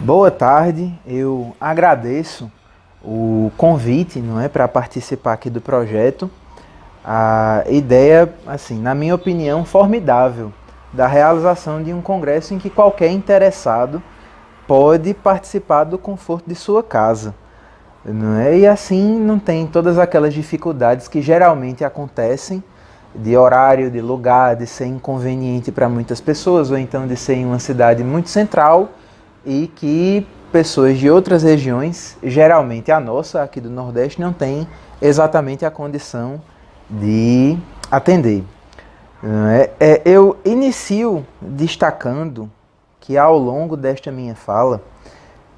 Boa tarde, eu agradeço o convite, não é, para participar aqui do projeto. A ideia, assim, na minha opinião, formidável da realização de um congresso em que qualquer interessado pode participar do conforto de sua casa, não é? E assim não tem todas aquelas dificuldades que geralmente acontecem de horário, de lugar, de ser inconveniente para muitas pessoas ou então de ser em uma cidade muito central e que pessoas de outras regiões, geralmente a nossa aqui do Nordeste, não tem exatamente a condição de atender. Eu inicio destacando que ao longo desta minha fala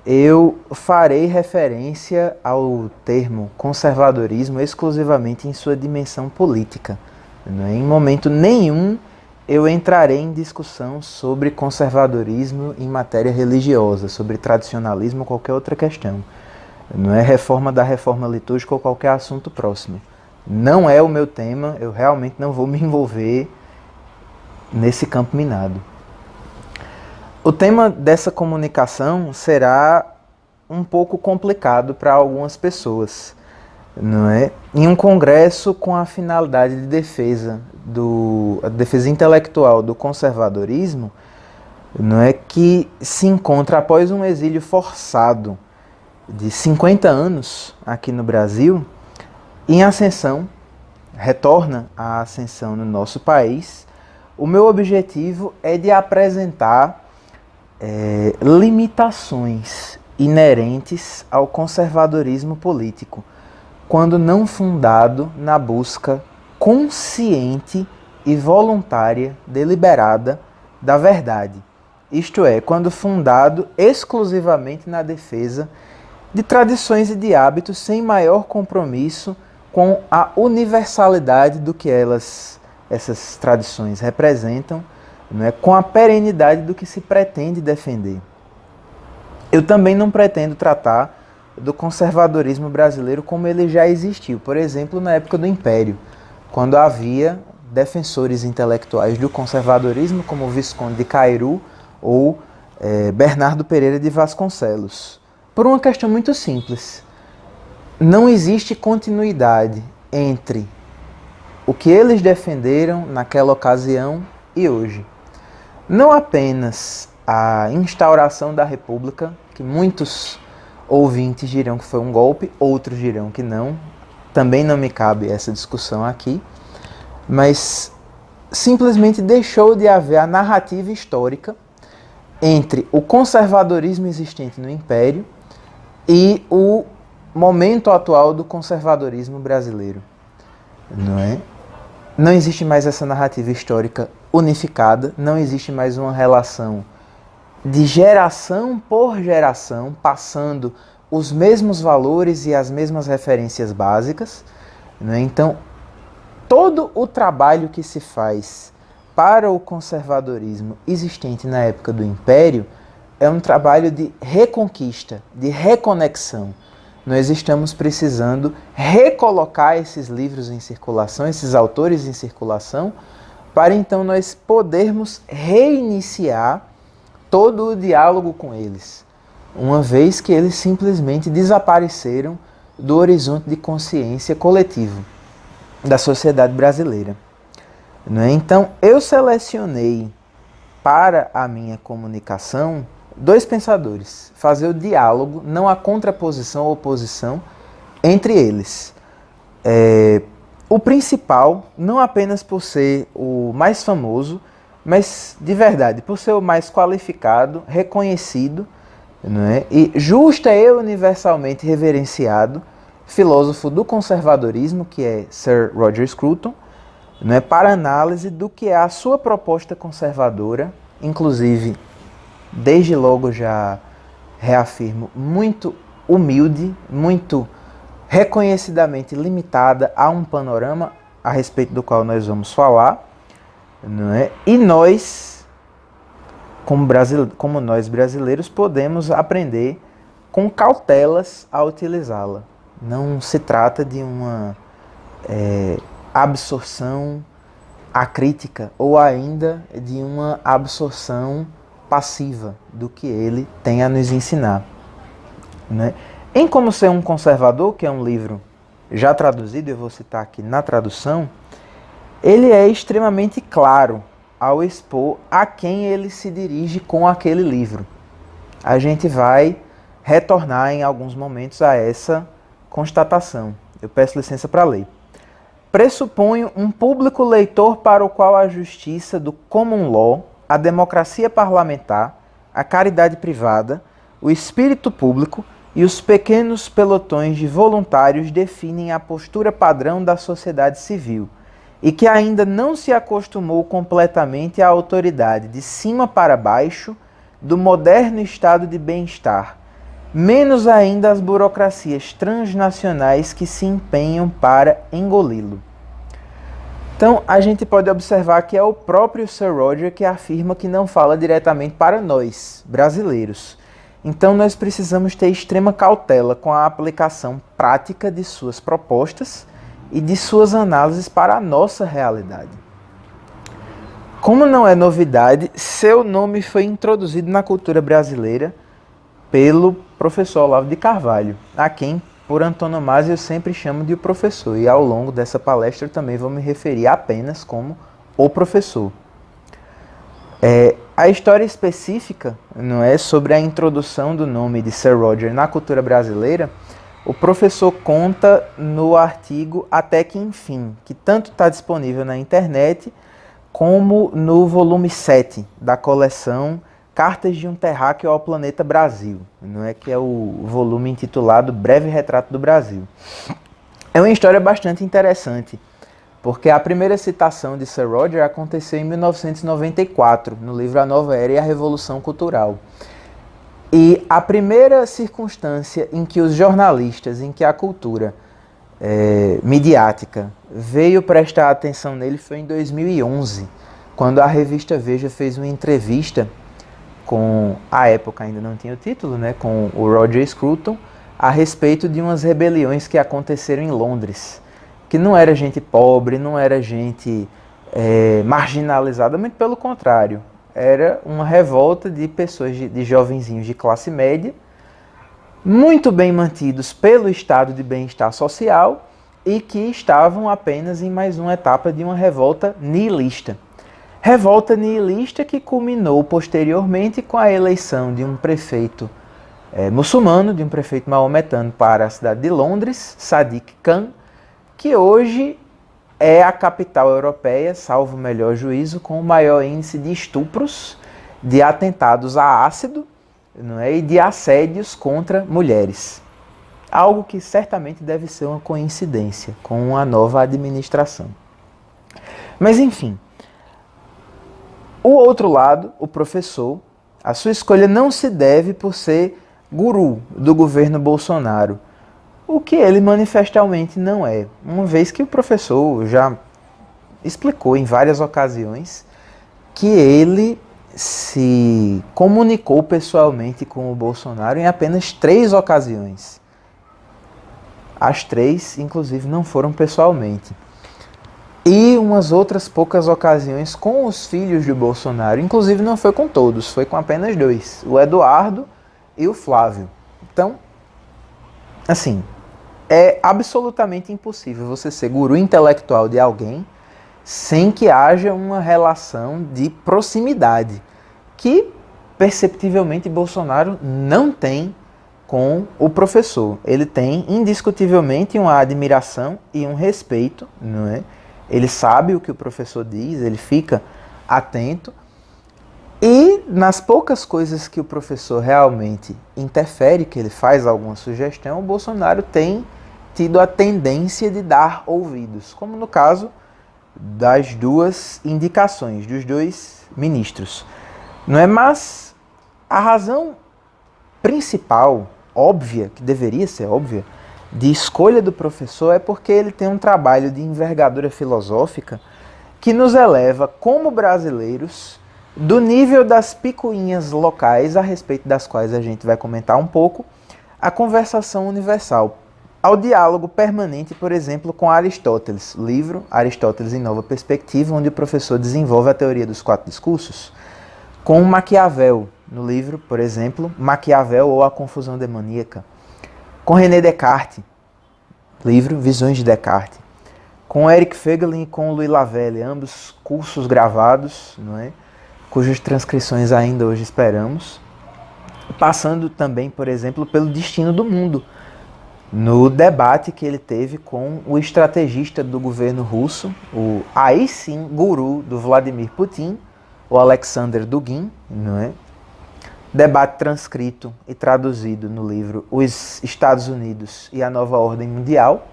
eu farei referência ao termo conservadorismo exclusivamente em sua dimensão política. Em momento nenhum eu entrarei em discussão sobre conservadorismo em matéria religiosa, sobre tradicionalismo ou qualquer outra questão. Não é reforma da reforma litúrgica ou qualquer assunto próximo. Não é o meu tema, eu realmente não vou me envolver nesse campo minado. O tema dessa comunicação será um pouco complicado para algumas pessoas, não é? Em um congresso com a finalidade de defesa intelectual do conservadorismo, não é, que se encontra após um exílio forçado de 50 anos aqui no Brasil, em ascensão, retorna à ascensão no nosso país. O meu objetivo é de apresentar limitações inerentes ao conservadorismo político, quando não fundado na busca consciente e voluntária, deliberada, da verdade. Isto é, quando fundado exclusivamente na defesa de tradições e de hábitos sem maior compromisso com a universalidade do que essas tradições representam, não é, com a perenidade do que se pretende defender. Eu também não pretendo tratar do conservadorismo brasileiro como ele já existiu, por exemplo, na época do Império, quando havia defensores intelectuais do conservadorismo, como o Visconde de Cairu ou Bernardo Pereira de Vasconcelos. Por uma questão muito simples. Não existe continuidade entre o que eles defenderam naquela ocasião e hoje. Não apenas a instauração da República, que muitos ouvintes dirão que foi um golpe, outros dirão que não, também não me cabe essa discussão aqui, mas simplesmente deixou de haver a narrativa histórica entre o conservadorismo existente no Império e o momento atual do conservadorismo brasileiro, não é? Não existe mais essa narrativa histórica unificada, não existe mais uma relação de geração por geração, passando os mesmos valores e as mesmas referências básicas, né? Então, todo o trabalho que se faz para o conservadorismo existente na época do Império é um trabalho de reconquista, de reconexão. Nós estamos precisando recolocar esses livros em circulação, esses autores em circulação, para então nós podermos reiniciar todo o diálogo com eles, uma vez que eles simplesmente desapareceram do horizonte de consciência coletivo da sociedade brasileira. Então, eu selecionei para a minha comunicação dois pensadores, fazer o diálogo, não a contraposição ou oposição entre eles. O principal, não apenas por ser o mais famoso, mas de verdade, por ser o mais qualificado, reconhecido, não é? E justa e universalmente reverenciado, filósofo do conservadorismo, que é Sir Roger Scruton, não é? Para análise do que é a sua proposta conservadora, inclusive, desde logo já reafirmo, muito humilde, muito reconhecidamente limitada a um panorama a respeito do qual nós vamos falar, não é? E nós, como nós brasileiros, podemos aprender com cautelas a utilizá-la. Não se trata de uma absorção acrítica ou ainda de uma absorção passiva do que ele tem a nos ensinar, né? Em Como Ser um Conservador, que é um livro já traduzido, eu vou citar aqui na tradução, ele é extremamente claro ao expor a quem ele se dirige com aquele livro. A gente vai retornar em alguns momentos a essa constatação. Eu peço licença para ler. Pressuponho um público leitor para o qual a justiça do common law, a democracia parlamentar, a caridade privada, o espírito público e os pequenos pelotões de voluntários definem a postura padrão da sociedade civil e que ainda não se acostumou completamente à autoridade de cima para baixo do moderno estado de bem-estar, menos ainda às burocracias transnacionais que se empenham para engoli-lo. Então, a gente pode observar que é o próprio Sir Roger que afirma que não fala diretamente para nós, brasileiros. Então, nós precisamos ter extrema cautela com a aplicação prática de suas propostas e de suas análises para a nossa realidade. Como não é novidade, seu nome foi introduzido na cultura brasileira pelo professor Olavo de Carvalho, a quem, por antonomasia, eu sempre chamo de o professor, e ao longo dessa palestra eu também vou me referir apenas como o professor. A história específica, não é, sobre a introdução do nome de Sir Roger na cultura brasileira, o professor conta no artigo Até que Enfim, que tanto está disponível na internet como no volume 7 da coleção Cartas de um Terráqueo ao Planeta Brasil, não é, que é o volume intitulado Breve Retrato do Brasil. É uma história bastante interessante, porque a primeira citação de Sir Roger aconteceu em 1994, no livro A Nova Era e a Revolução Cultural. E a primeira circunstância em que os jornalistas, em que a cultura midiática veio prestar atenção nele foi em 2011, quando a revista Veja fez uma entrevista com, à época ainda não tinha o título, né, com o Roger Scruton, a respeito de umas rebeliões que aconteceram em Londres, que não era gente pobre, não era gente marginalizada, muito pelo contrário, era uma revolta de pessoas, de jovenzinhos de classe média, muito bem mantidos pelo estado de bem-estar social e que estavam apenas em mais uma etapa de uma revolta nihilista. Revolta nihilista que culminou posteriormente com a eleição de um prefeito muçulmano, de um prefeito maometano para a cidade de Londres, Sadiq Khan, que hoje é a capital europeia, salvo o melhor juízo, com o maior índice de estupros, de atentados a ácido, não é, e de assédios contra mulheres. Algo que certamente deve ser uma coincidência com a nova administração. Mas enfim, o outro lado, o professor, a sua escolha não se deve por ser guru do governo Bolsonaro, o que ele manifestamente não é, uma vez que o professor já explicou em várias ocasiões que ele se comunicou pessoalmente com o Bolsonaro em apenas 3 ocasiões. As 3, inclusive, não foram pessoalmente. E umas outras poucas ocasiões com os filhos de Bolsonaro, inclusive não foi com todos, foi com apenas 2, o Eduardo e o Flávio. Então, assim, é absolutamente impossível você ser guru intelectual de alguém sem que haja uma relação de proximidade, que perceptivelmente Bolsonaro não tem com o professor. Ele tem indiscutivelmente uma admiração e um respeito, não é? Ele sabe o que o professor diz, ele fica atento, e nas poucas coisas que o professor realmente interfere, que ele faz alguma sugestão, o Bolsonaro tem tido a tendência de dar ouvidos, como no caso das 2 indicações, dos 2 ministros. Não é? Mas a razão principal, óbvia, que deveria ser óbvia, de escolha do professor é porque ele tem um trabalho de envergadura filosófica que nos eleva, como brasileiros, do nível das picuinhas locais, a respeito das quais a gente vai comentar um pouco, à conversação universal, ao diálogo permanente, por exemplo, com Aristóteles, livro Aristóteles em Nova Perspectiva, onde o professor desenvolve a teoria dos 4 discursos. com Maquiavel, no livro, por exemplo, Maquiavel ou A Confusão Demoníaca, com René Descartes, livro Visões de Descartes, com Eric Voegelin e com Louis Lavelle, ambos cursos gravados, não é? Cujas transcrições ainda hoje esperamos, passando também, por exemplo, pelo Destino do Mundo, no debate que ele teve com o estrategista do governo russo, o aí sim guru do Vladimir Putin, o Alexander Dugin, não é? Debate transcrito e traduzido no livro Os Estados Unidos e a Nova Ordem Mundial,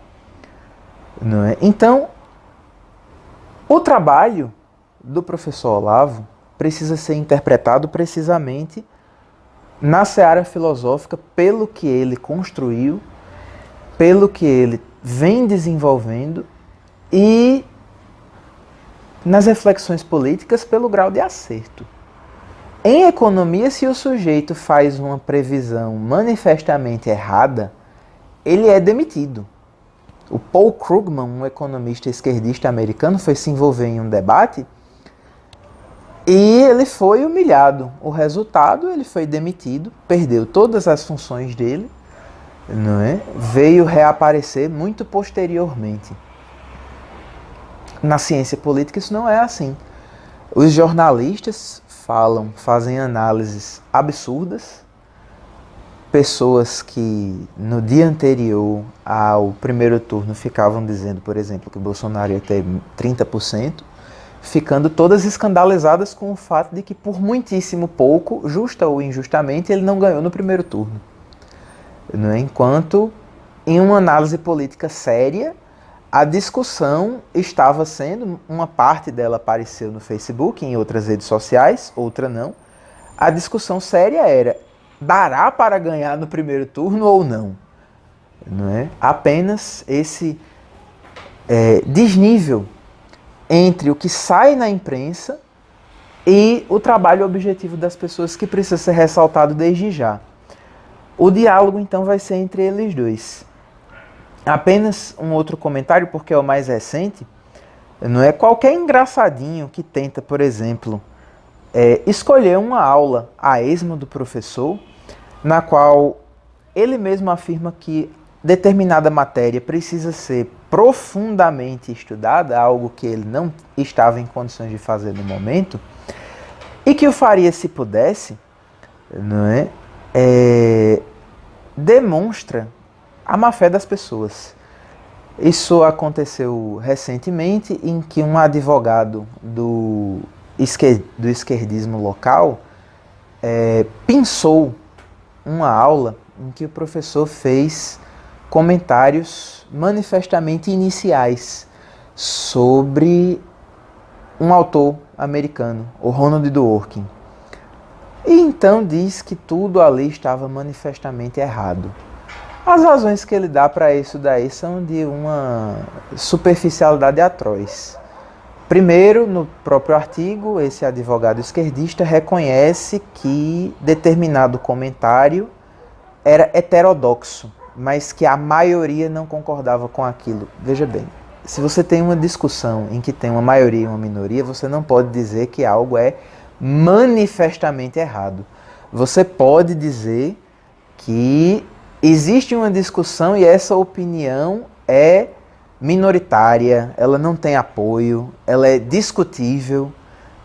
não é? Então, o trabalho do professor Olavo precisa ser interpretado precisamente na seara filosófica pelo que ele construiu, pelo que ele vem desenvolvendo e nas reflexões políticas pelo grau de acerto. Em economia, se o sujeito faz uma previsão manifestamente errada, ele é demitido. O Paul Krugman, um economista esquerdista americano, foi se envolver em um debate e ele foi humilhado. O resultado, ele foi demitido, perdeu todas as funções dele, não é? Veio reaparecer muito posteriormente. Na ciência política isso não é assim. Os jornalistas fazem análises absurdas. Pessoas que no dia anterior ao primeiro turno ficavam dizendo, por exemplo, que Bolsonaro ia ter 30%, ficando todas escandalizadas com o fato de que por muitíssimo pouco, justa ou injustamente, ele não ganhou no primeiro turno. Enquanto, em uma análise política séria, a discussão estava sendo, uma parte dela apareceu no Facebook, em outras redes sociais, outra não. A discussão séria era, dará para ganhar no primeiro turno ou não? Apenas esse desnível entre o que sai na imprensa e o trabalho objetivo das pessoas que precisa ser ressaltado desde já. O diálogo, então, vai ser entre eles dois. Apenas um outro comentário, porque é o mais recente, não é qualquer engraçadinho que tenta, por exemplo, escolher uma aula a esmo do professor, na qual ele mesmo afirma que determinada matéria precisa ser profundamente estudada, algo que ele não estava em condições de fazer no momento, e que o faria se pudesse, demonstra a má-fé das pessoas. Isso aconteceu recentemente, em que um advogado do esquerdismo local pinçou uma aula em que o professor fez comentários manifestamente iniciais sobre um autor americano, o Ronald Dworkin. E então diz que tudo ali estava manifestamente errado. As razões que ele dá para isso daí são de uma superficialidade atroz. Primeiro, no próprio artigo, esse advogado esquerdista reconhece que determinado comentário era heterodoxo, mas que a maioria não concordava com aquilo. Veja bem, se você tem uma discussão em que tem uma maioria e uma minoria, você não pode dizer que algo é manifestamente errado. Você pode dizer que existe uma discussão e essa opinião é minoritária, ela não tem apoio, ela é discutível,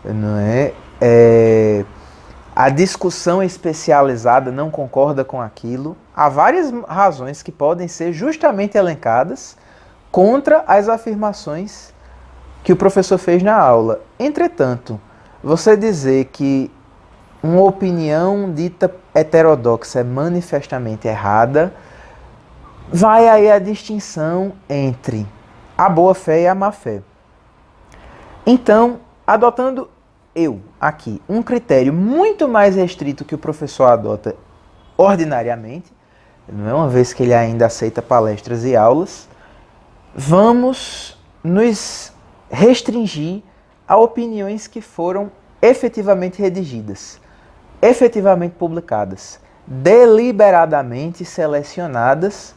não é? A discussão especializada não concorda com aquilo. Há várias razões que podem ser justamente elencadas contra as afirmações que o professor fez na aula. Entretanto, você dizer que uma opinião dita heterodoxa é manifestamente errada, vai aí a distinção entre a boa-fé e a má-fé. Então, adotando aqui um critério muito mais restrito que o professor adota ordinariamente, não é, uma vez que ele ainda aceita palestras e aulas, vamos nos restringir a opiniões que foram efetivamente redigidas, efetivamente publicadas, deliberadamente selecionadas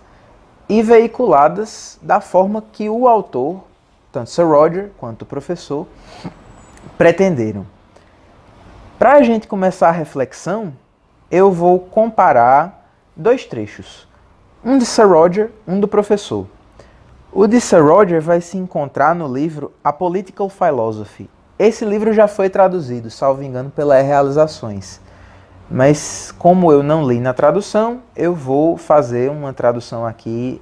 e veiculadas da forma que o autor, tanto Sir Roger quanto o professor, pretenderam. Para a gente começar a reflexão, eu vou comparar dois trechos. Um de Sir Roger, um do professor. O de Sir Roger vai se encontrar no livro A Political Philosophy. Esse livro já foi traduzido, salvo engano, pela Realizações. Mas como eu não li na tradução, eu vou fazer uma tradução aqui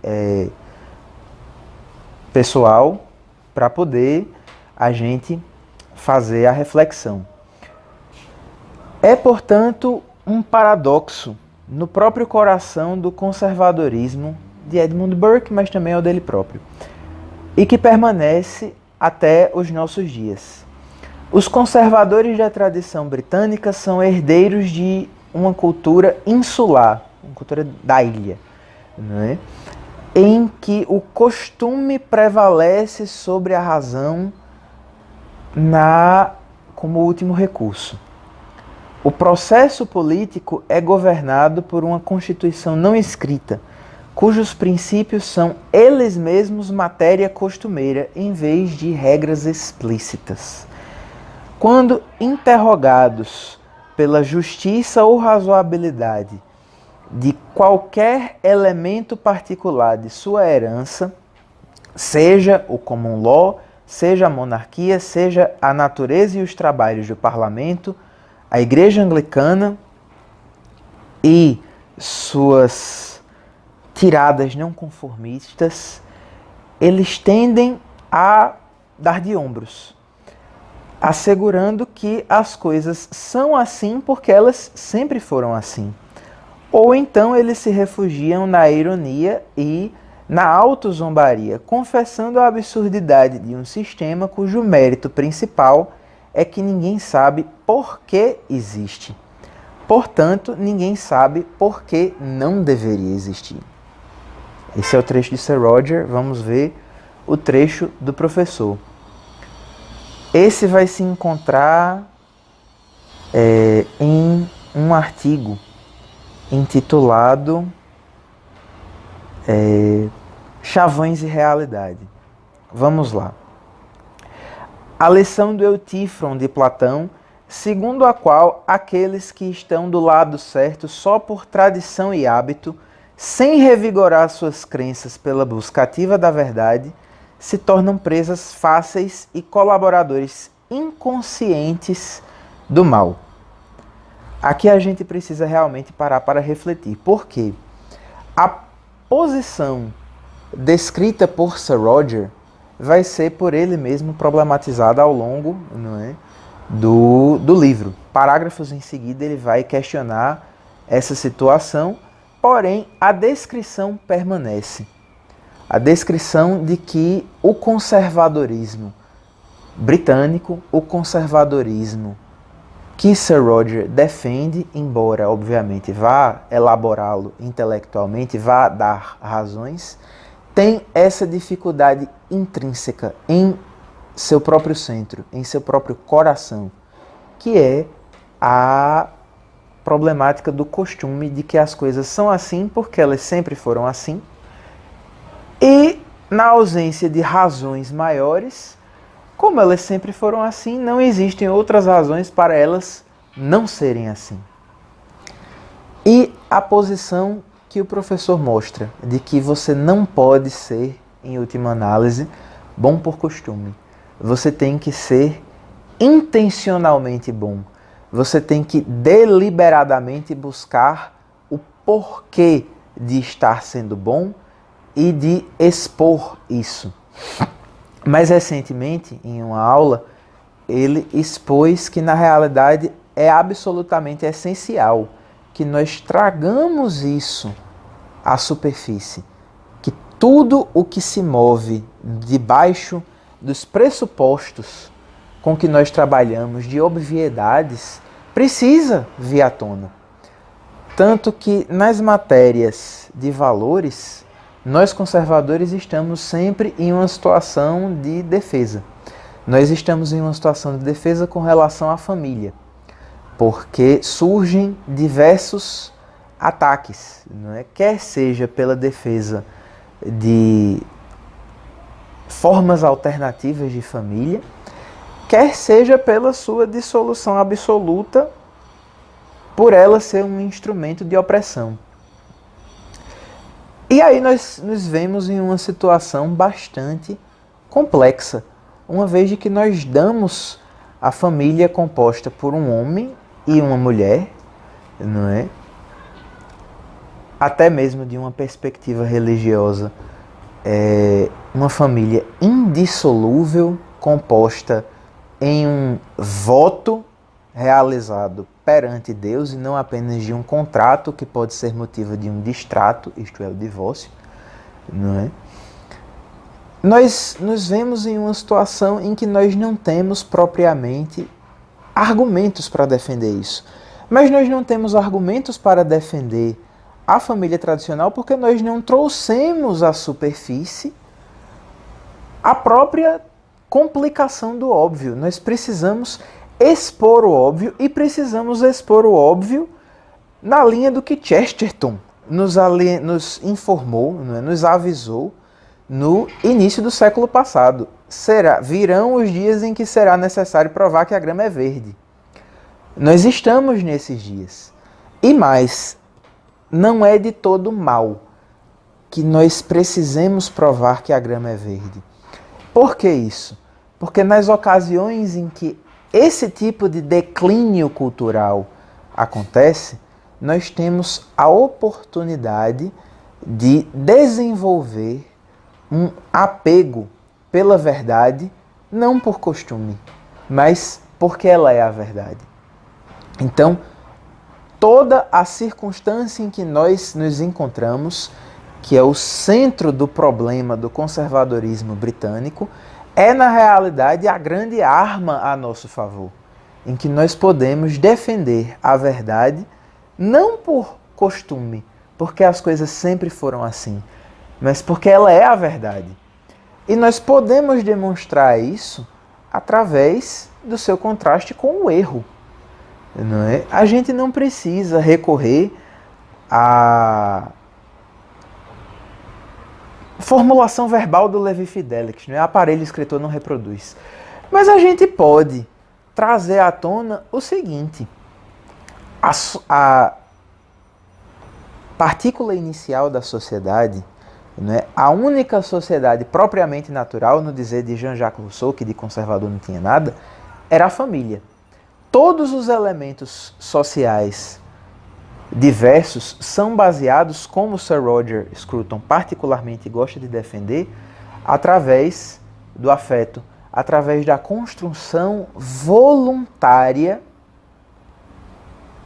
pessoal para poder a gente fazer a reflexão. É, portanto, um paradoxo no próprio coração do conservadorismo de Edmund Burke, mas também é o dele próprio, e que permanece até os nossos dias. Os conservadores da tradição britânica são herdeiros de uma cultura insular, uma cultura da ilha, né? Em que o costume prevalece sobre a razão como último recurso. O processo político é governado por uma constituição não escrita, cujos princípios são eles mesmos matéria costumeira, em vez de regras explícitas. Quando interrogados pela justiça ou razoabilidade de qualquer elemento particular de sua herança, seja o common law, seja a monarquia, seja a natureza e os trabalhos do parlamento, a Igreja Anglicana e suas tiradas não conformistas, eles tendem a dar de ombros, assegurando que as coisas são assim porque elas sempre foram assim. Ou então eles se refugiam na ironia e na autozombaria, confessando a absurdidade de um sistema cujo mérito principal é que ninguém sabe por que existe. Portanto, ninguém sabe por que não deveria existir. Esse é o trecho de Sir Roger. Vamos ver o trecho do professor. Esse vai se encontrar em um artigo intitulado Chavões e Realidade. Vamos lá. A lição do Eutífron de Platão, segundo a qual aqueles que estão do lado certo só por tradição e hábito, sem revigorar suas crenças pela busca ativa da verdade, se tornam presas fáceis e colaboradores inconscientes do mal. Aqui a gente precisa realmente parar para refletir, porque a posição descrita por Sir Roger vai ser por ele mesmo problematizada ao longo, não é, do livro. Parágrafos em seguida ele vai questionar essa situação, porém a descrição permanece. A descrição de que o conservadorismo britânico, o conservadorismo que Sir Roger defende, embora obviamente vá elaborá-lo intelectualmente, vá dar razões, tem essa dificuldade intrínseca em seu próprio centro, em seu próprio coração, que é a problemática do costume de que as coisas são assim porque elas sempre foram assim, e na ausência de razões maiores, como elas sempre foram assim, não existem outras razões para elas não serem assim. E a posição que o professor mostra, de que você não pode ser, em última análise, bom por costume. Você tem que ser intencionalmente bom. Você tem que deliberadamente buscar o porquê de estar sendo bom e de expor isso. Mais recentemente, em uma aula, ele expôs que na realidade é absolutamente essencial que nós tragamos isso à superfície, que tudo o que se move debaixo dos pressupostos com que nós trabalhamos de obviedades precisa vir à tona. Tanto que nas matérias de valores, nós conservadores estamos sempre em uma situação de defesa. Nós estamos em uma situação de defesa com relação à família, porque surgem diversos ataques, não é? Quer seja pela defesa de formas alternativas de família, quer seja pela sua dissolução absoluta, por ela ser um instrumento de opressão. E aí nós nos vemos em uma situação bastante complexa, uma vez de que nós damos a família composta por um homem e uma mulher, não é? Até mesmo de uma perspectiva religiosa, uma família indissolúvel, composta em um voto realizado perante Deus e não apenas de um contrato que pode ser motivo de um distrato, isto é, o divórcio, não é? Nós nos vemos em uma situação em que nós não temos propriamente argumentos para defender isso. Mas nós não temos argumentos para defender a família tradicional porque nós não trouxemos à superfície a própria complicação do óbvio. Nós precisamos expor o óbvio e precisamos expor o óbvio na linha do que Chesterton nos informou, nos avisou no início do século passado. Virão os dias em que será necessário provar que a grama é verde. Nós estamos nesses dias. E mais, não é de todo mal que nós precisemos provar que a grama é verde. Por que isso? Porque nas ocasiões em que esse tipo de declínio cultural acontece, nós temos a oportunidade de desenvolver um apego pela verdade, não por costume, mas porque ela é a verdade. Então, toda a circunstância em que nós nos encontramos, que é o centro do problema do conservadorismo britânico, é na realidade a grande arma a nosso favor, em que nós podemos defender a verdade, não por costume, porque as coisas sempre foram assim, mas porque ela é a verdade. E nós podemos demonstrar isso através do seu contraste com o erro. Não é? A gente não precisa recorrer à formulação verbal do Levi Fidelix, não é? Aparelho escritor não reproduz. Mas a gente pode trazer à tona o seguinte: a partícula inicial da sociedade, não é? A única sociedade propriamente natural, no dizer de Jean-Jacques Rousseau, que de conservador não tinha nada, era a família. Todos os elementos sociais diversos são baseados, como Sir Roger Scruton particularmente gosta de defender, através do afeto, através da construção voluntária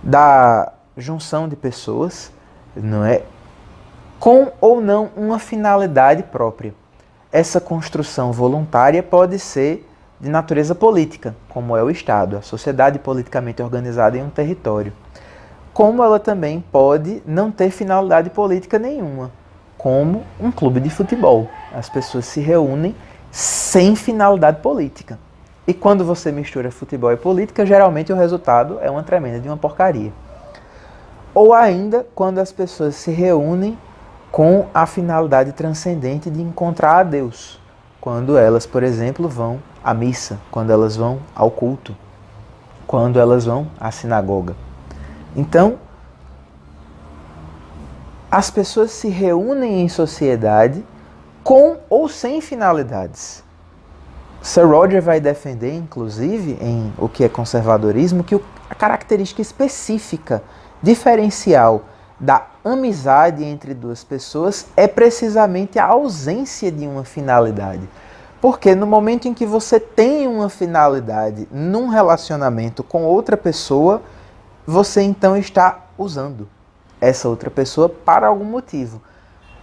da junção de pessoas, não é? Com ou não uma finalidade própria. Essa construção voluntária pode ser de natureza política, como é o Estado, a sociedade politicamente organizada em um território. Como ela também pode não ter finalidade política nenhuma, como um clube de futebol. As pessoas se reúnem sem finalidade política. E quando você mistura futebol e política, geralmente o resultado é uma tremenda de uma porcaria. Ou ainda, quando as pessoas se reúnem com a finalidade transcendente de encontrar a Deus. Quando elas, por exemplo, vão à missa, quando elas vão ao culto, quando elas vão à sinagoga. Então, as pessoas se reúnem em sociedade com ou sem finalidades. Sir Roger vai defender, inclusive, em O que é Conservadorismo, que a característica específica, diferencial da amizade entre duas pessoas é precisamente a ausência de uma finalidade. Porque no momento em que você tem uma finalidade num relacionamento com outra pessoa, você então está usando essa outra pessoa para algum motivo,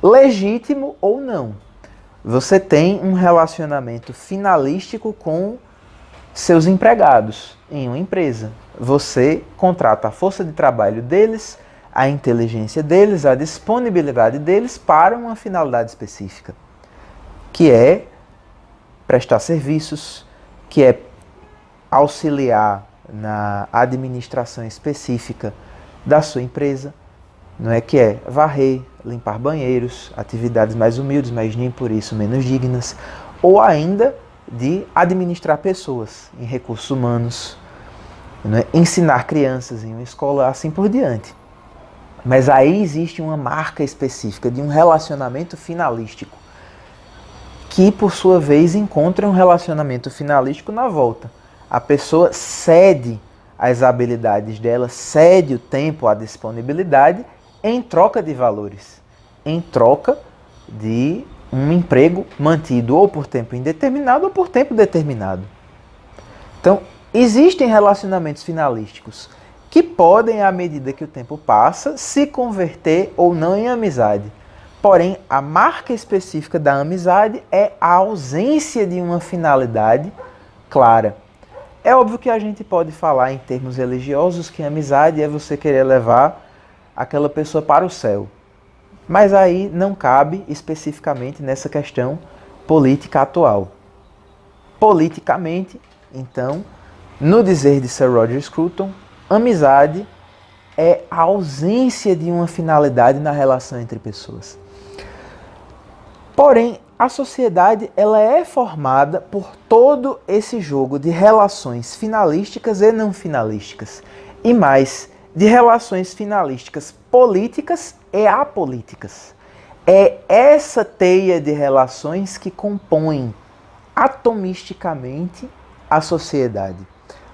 legítimo ou não. Você tem um relacionamento finalístico com seus empregados em uma empresa. Você contrata a força de trabalho deles, a inteligência deles, a disponibilidade deles para uma finalidade específica, que é prestar serviços, que é auxiliar na administração específica da sua empresa, não é, que é varrer, limpar banheiros, atividades mais humildes, mas nem por isso menos dignas, ou ainda de administrar pessoas em recursos humanos, né? Ensinar crianças em uma escola, assim por diante. Mas aí existe uma marca específica de um relacionamento finalístico, que por sua vez encontra um relacionamento finalístico na volta. A pessoa cede as habilidades dela, cede o tempo, a disponibilidade, em troca de valores, em troca de um emprego mantido ou por tempo indeterminado ou por tempo determinado. Então, existem relacionamentos finalísticos que podem, à medida que o tempo passa, se converter ou não em amizade. Porém, a marca específica da amizade é a ausência de uma finalidade clara. É óbvio que a gente pode falar em termos religiosos que amizade é você querer levar aquela pessoa para o céu. Mas aí não cabe especificamente nessa questão política atual. Politicamente, então, no dizer de Sir Roger Scruton, amizade é a ausência de uma finalidade na relação entre pessoas. Porém, a sociedade ela é formada por todo esse jogo de relações finalísticas e não finalísticas. E mais, de relações finalísticas políticas e apolíticas. É essa teia de relações que compõem atomisticamente a sociedade.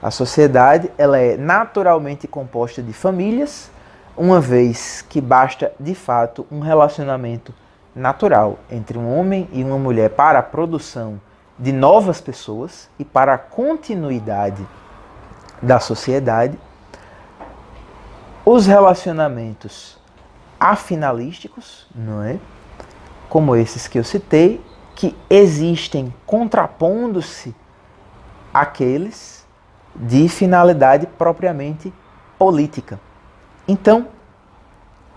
A sociedade ela é naturalmente composta de famílias, uma vez que basta de fato um relacionamento natural entre um homem e uma mulher para a produção de novas pessoas e para a continuidade da sociedade. Os relacionamentos afinalísticos, não é? Como esses que eu citei, que existem contrapondo-se àqueles de finalidade propriamente política. Então,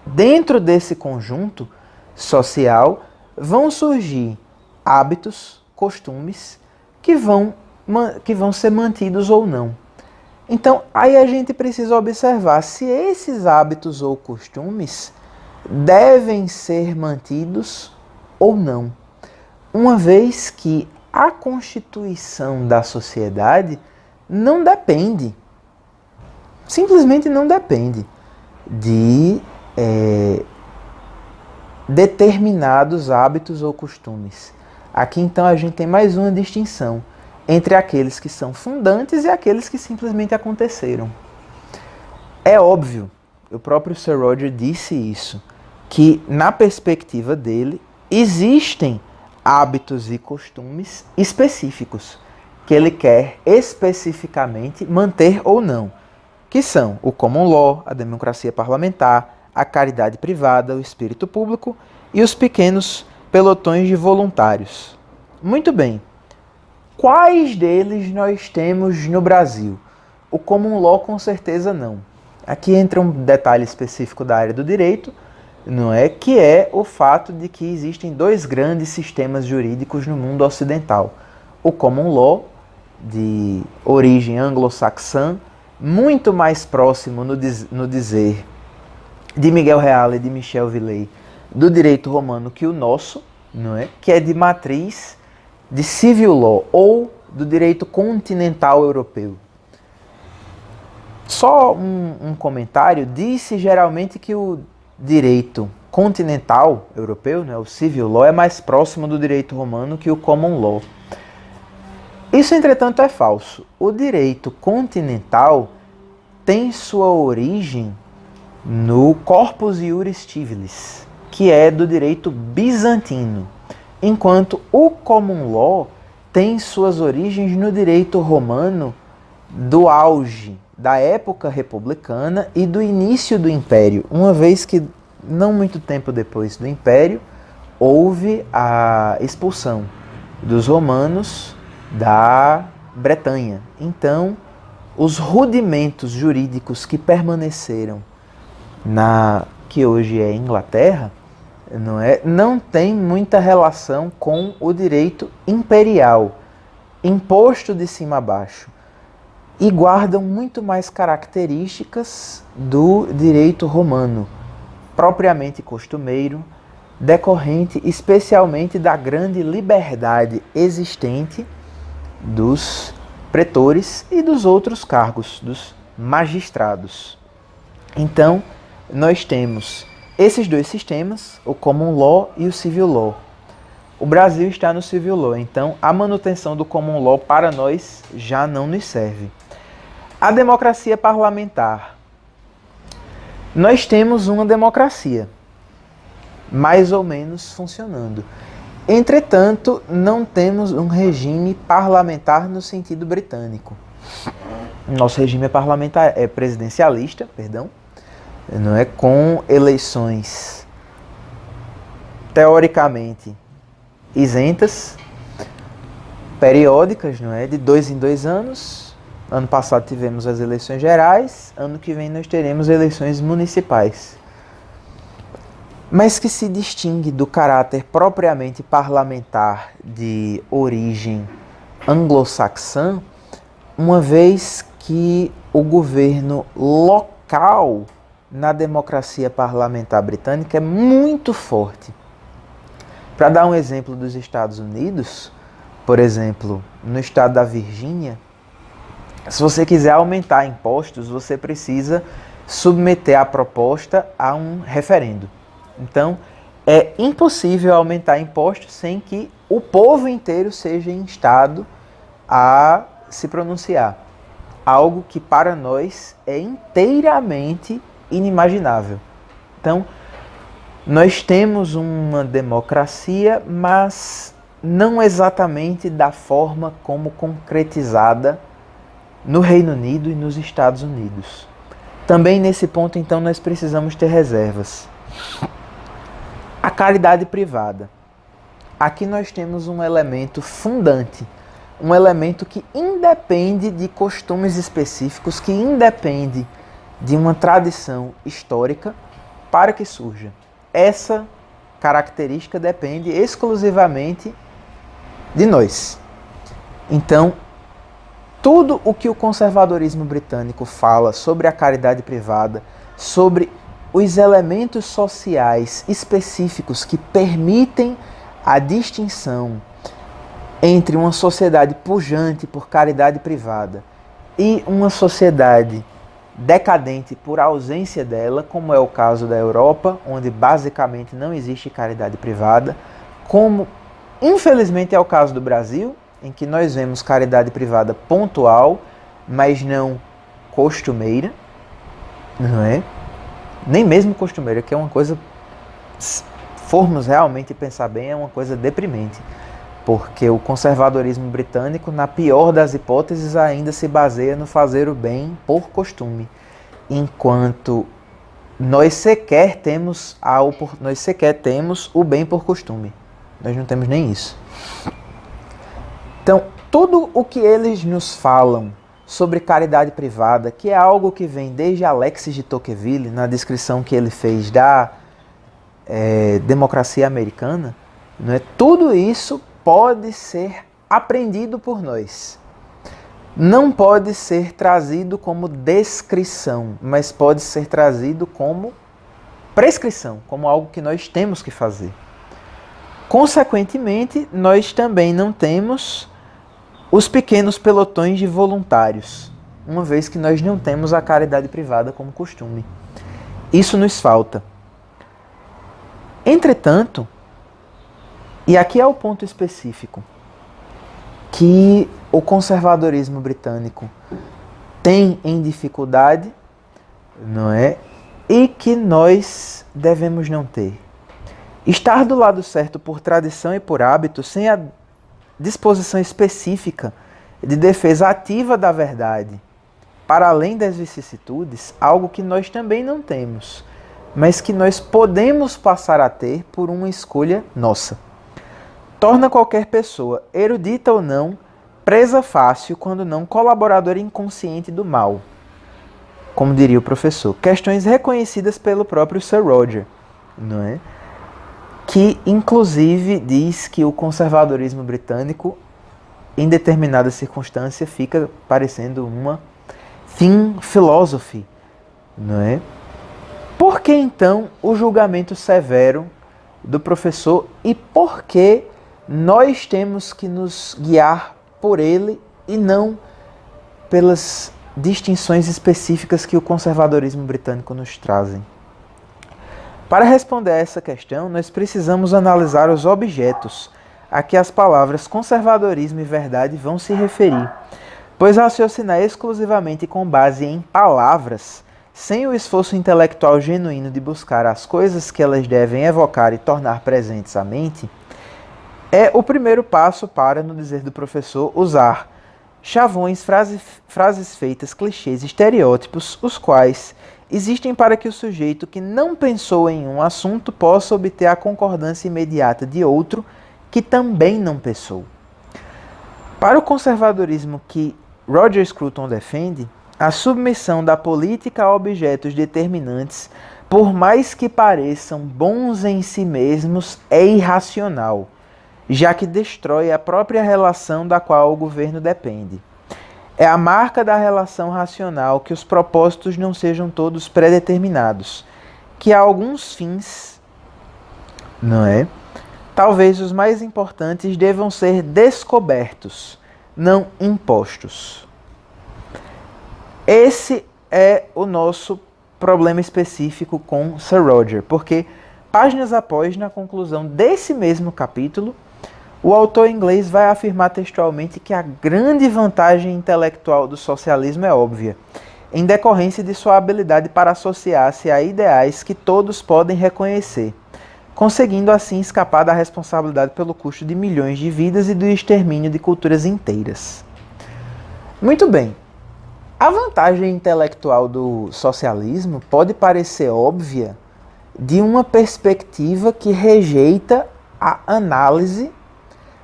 dentro desse conjunto social, vão surgir hábitos, costumes, que vão ser mantidos ou não. Então, aí a gente precisa observar se esses hábitos ou costumes devem ser mantidos ou não. Uma vez que a constituição da sociedade não depende, simplesmente não depende de determinados hábitos ou costumes. Aqui então a gente tem mais uma distinção entre aqueles que são fundantes e aqueles que simplesmente aconteceram. É óbvio, o próprio Sir Roger disse isso, que na perspectiva dele existem hábitos e costumes específicos que ele quer especificamente manter ou não, que são o common law, a democracia parlamentar, a caridade privada, o espírito público e os pequenos pelotões de voluntários. Muito bem. Quais deles nós temos no Brasil? O common law com certeza não. Aqui entra um detalhe específico da área do direito, não é? Que é o fato de que existem dois grandes sistemas jurídicos no mundo ocidental. O common law, de origem anglo-saxã, muito mais próximo no dizer de Miguel Reale e de Michel Villei do direito romano que o nosso, não é? Que é de matriz de civil law ou do direito continental europeu. Só um comentário, disse geralmente que o direito continental europeu, né, o civil law, é mais próximo do direito romano que o common law. Isso, entretanto, é falso. O direito continental tem sua origem no Corpus Iuris Civilis, que é do direito bizantino, enquanto o common law tem suas origens no direito romano do auge da época republicana e do início do Império, uma vez que, não muito tempo depois do Império, houve a expulsão dos romanos da Bretanha. Então, os rudimentos jurídicos que permaneceram na que hoje é Inglaterra, não tem muita relação com o direito imperial, imposto de cima a baixo, e guardam muito mais características do direito romano, propriamente costumeiro, decorrente especialmente da grande liberdade existente dos pretores e dos outros cargos, dos magistrados. Então, nós temos esses dois sistemas, o Common Law e o Civil Law. O Brasil está no Civil Law, então a manutenção do Common Law para nós já não nos serve. A democracia parlamentar. Nós temos uma democracia, mais ou menos funcionando. Entretanto, não temos um regime parlamentar no sentido britânico. Nosso regime parlamentar é presidencialista, não é, com eleições teoricamente isentas, periódicas, não é, de 2 em 2 anos. Ano passado tivemos as eleições gerais, ano que vem nós teremos eleições municipais. Mas que se distingue do caráter propriamente parlamentar de origem anglo-saxã, uma vez que o governo local na democracia parlamentar britânica é muito forte. Para dar um exemplo dos Estados Unidos, por exemplo, no estado da Virgínia, se você quiser aumentar impostos, você precisa submeter a proposta a um referendo. Então, é impossível aumentar impostos sem que o povo inteiro seja instado a se pronunciar. Algo que para nós é inteiramente inimaginável. Então, nós temos uma democracia, mas não exatamente da forma como concretizada no Reino Unido e nos Estados Unidos. Também nesse ponto, então, nós precisamos ter reservas. A caridade privada. Aqui nós temos um elemento fundante, um elemento que independe de costumes específicos, que independe de uma tradição histórica para que surja. Essa característica depende exclusivamente de nós. Então, tudo o que o conservadorismo britânico fala sobre a caridade privada, sobre os elementos sociais específicos que permitem a distinção entre uma sociedade pujante por caridade privada e uma sociedade decadente por ausência dela, como é o caso da Europa, onde basicamente não existe caridade privada, como infelizmente é o caso do Brasil, em que nós vemos caridade privada pontual, mas não costumeira, não é? Nem mesmo costumeira, que é uma coisa, se formos realmente pensar bem, é uma coisa deprimente. Porque o conservadorismo britânico, na pior das hipóteses, ainda se baseia no fazer o bem por costume. Enquanto nós sequer temos o bem por costume. Nós não temos nem isso. Então, tudo o que eles nos falam sobre caridade privada, que é algo que vem desde Alexis de Tocqueville, na descrição que ele fez da democracia americana, não é? Tudo isso pode ser aprendido por nós. Não pode ser trazido como descrição, mas pode ser trazido como prescrição, como algo que nós temos que fazer. Consequentemente, nós também não temos os pequenos pelotões de voluntários, uma vez que nós não temos a caridade privada como costume. Isso nos falta. Entretanto, e aqui é o ponto específico, que o conservadorismo britânico tem em dificuldade, não é? E que nós devemos não ter. Estar do lado certo por tradição e por hábito, sem a disposição específica de defesa ativa da verdade, para além das vicissitudes, algo que nós também não temos, mas que nós podemos passar a ter por uma escolha nossa. Torna qualquer pessoa, erudita ou não, presa fácil, quando não colaboradora inconsciente do mal. Como diria o professor, questões reconhecidas pelo próprio Sir Roger, não é? Que inclusive diz que o conservadorismo britânico, em determinada circunstância, fica parecendo uma thin philosophy, não é? Por que então o julgamento severo do professor e por que nós temos que nos guiar por ele e não pelas distinções específicas que o conservadorismo britânico nos trazem. Para responder a essa questão, nós precisamos analisar os objetos a que as palavras conservadorismo e verdade vão se referir, pois raciocinar exclusivamente com base em palavras, sem o esforço intelectual genuíno de buscar as coisas que elas devem evocar e tornar presentes à mente, é o primeiro passo para, no dizer do professor, usar chavões, frases feitas, clichês, estereótipos, os quais existem para que o sujeito que não pensou em um assunto possa obter a concordância imediata de outro que também não pensou. Para o conservadorismo que Roger Scruton defende, a submissão da política a objetos determinantes, por mais que pareçam bons em si mesmos, é irracional, já que destrói a própria relação da qual o governo depende. É a marca da relação racional que os propósitos não sejam todos predeterminados, que há alguns fins, talvez os mais importantes devam ser descobertos, não impostos. Esse é o nosso problema específico com Sir Roger, porque páginas após, na conclusão desse mesmo capítulo, o autor inglês vai afirmar textualmente que a grande vantagem intelectual do socialismo é óbvia, em decorrência de sua habilidade para associar-se a ideais que todos podem reconhecer, conseguindo assim escapar da responsabilidade pelo custo de milhões de vidas e do extermínio de culturas inteiras. Muito bem, a vantagem intelectual do socialismo pode parecer óbvia de uma perspectiva que rejeita a análise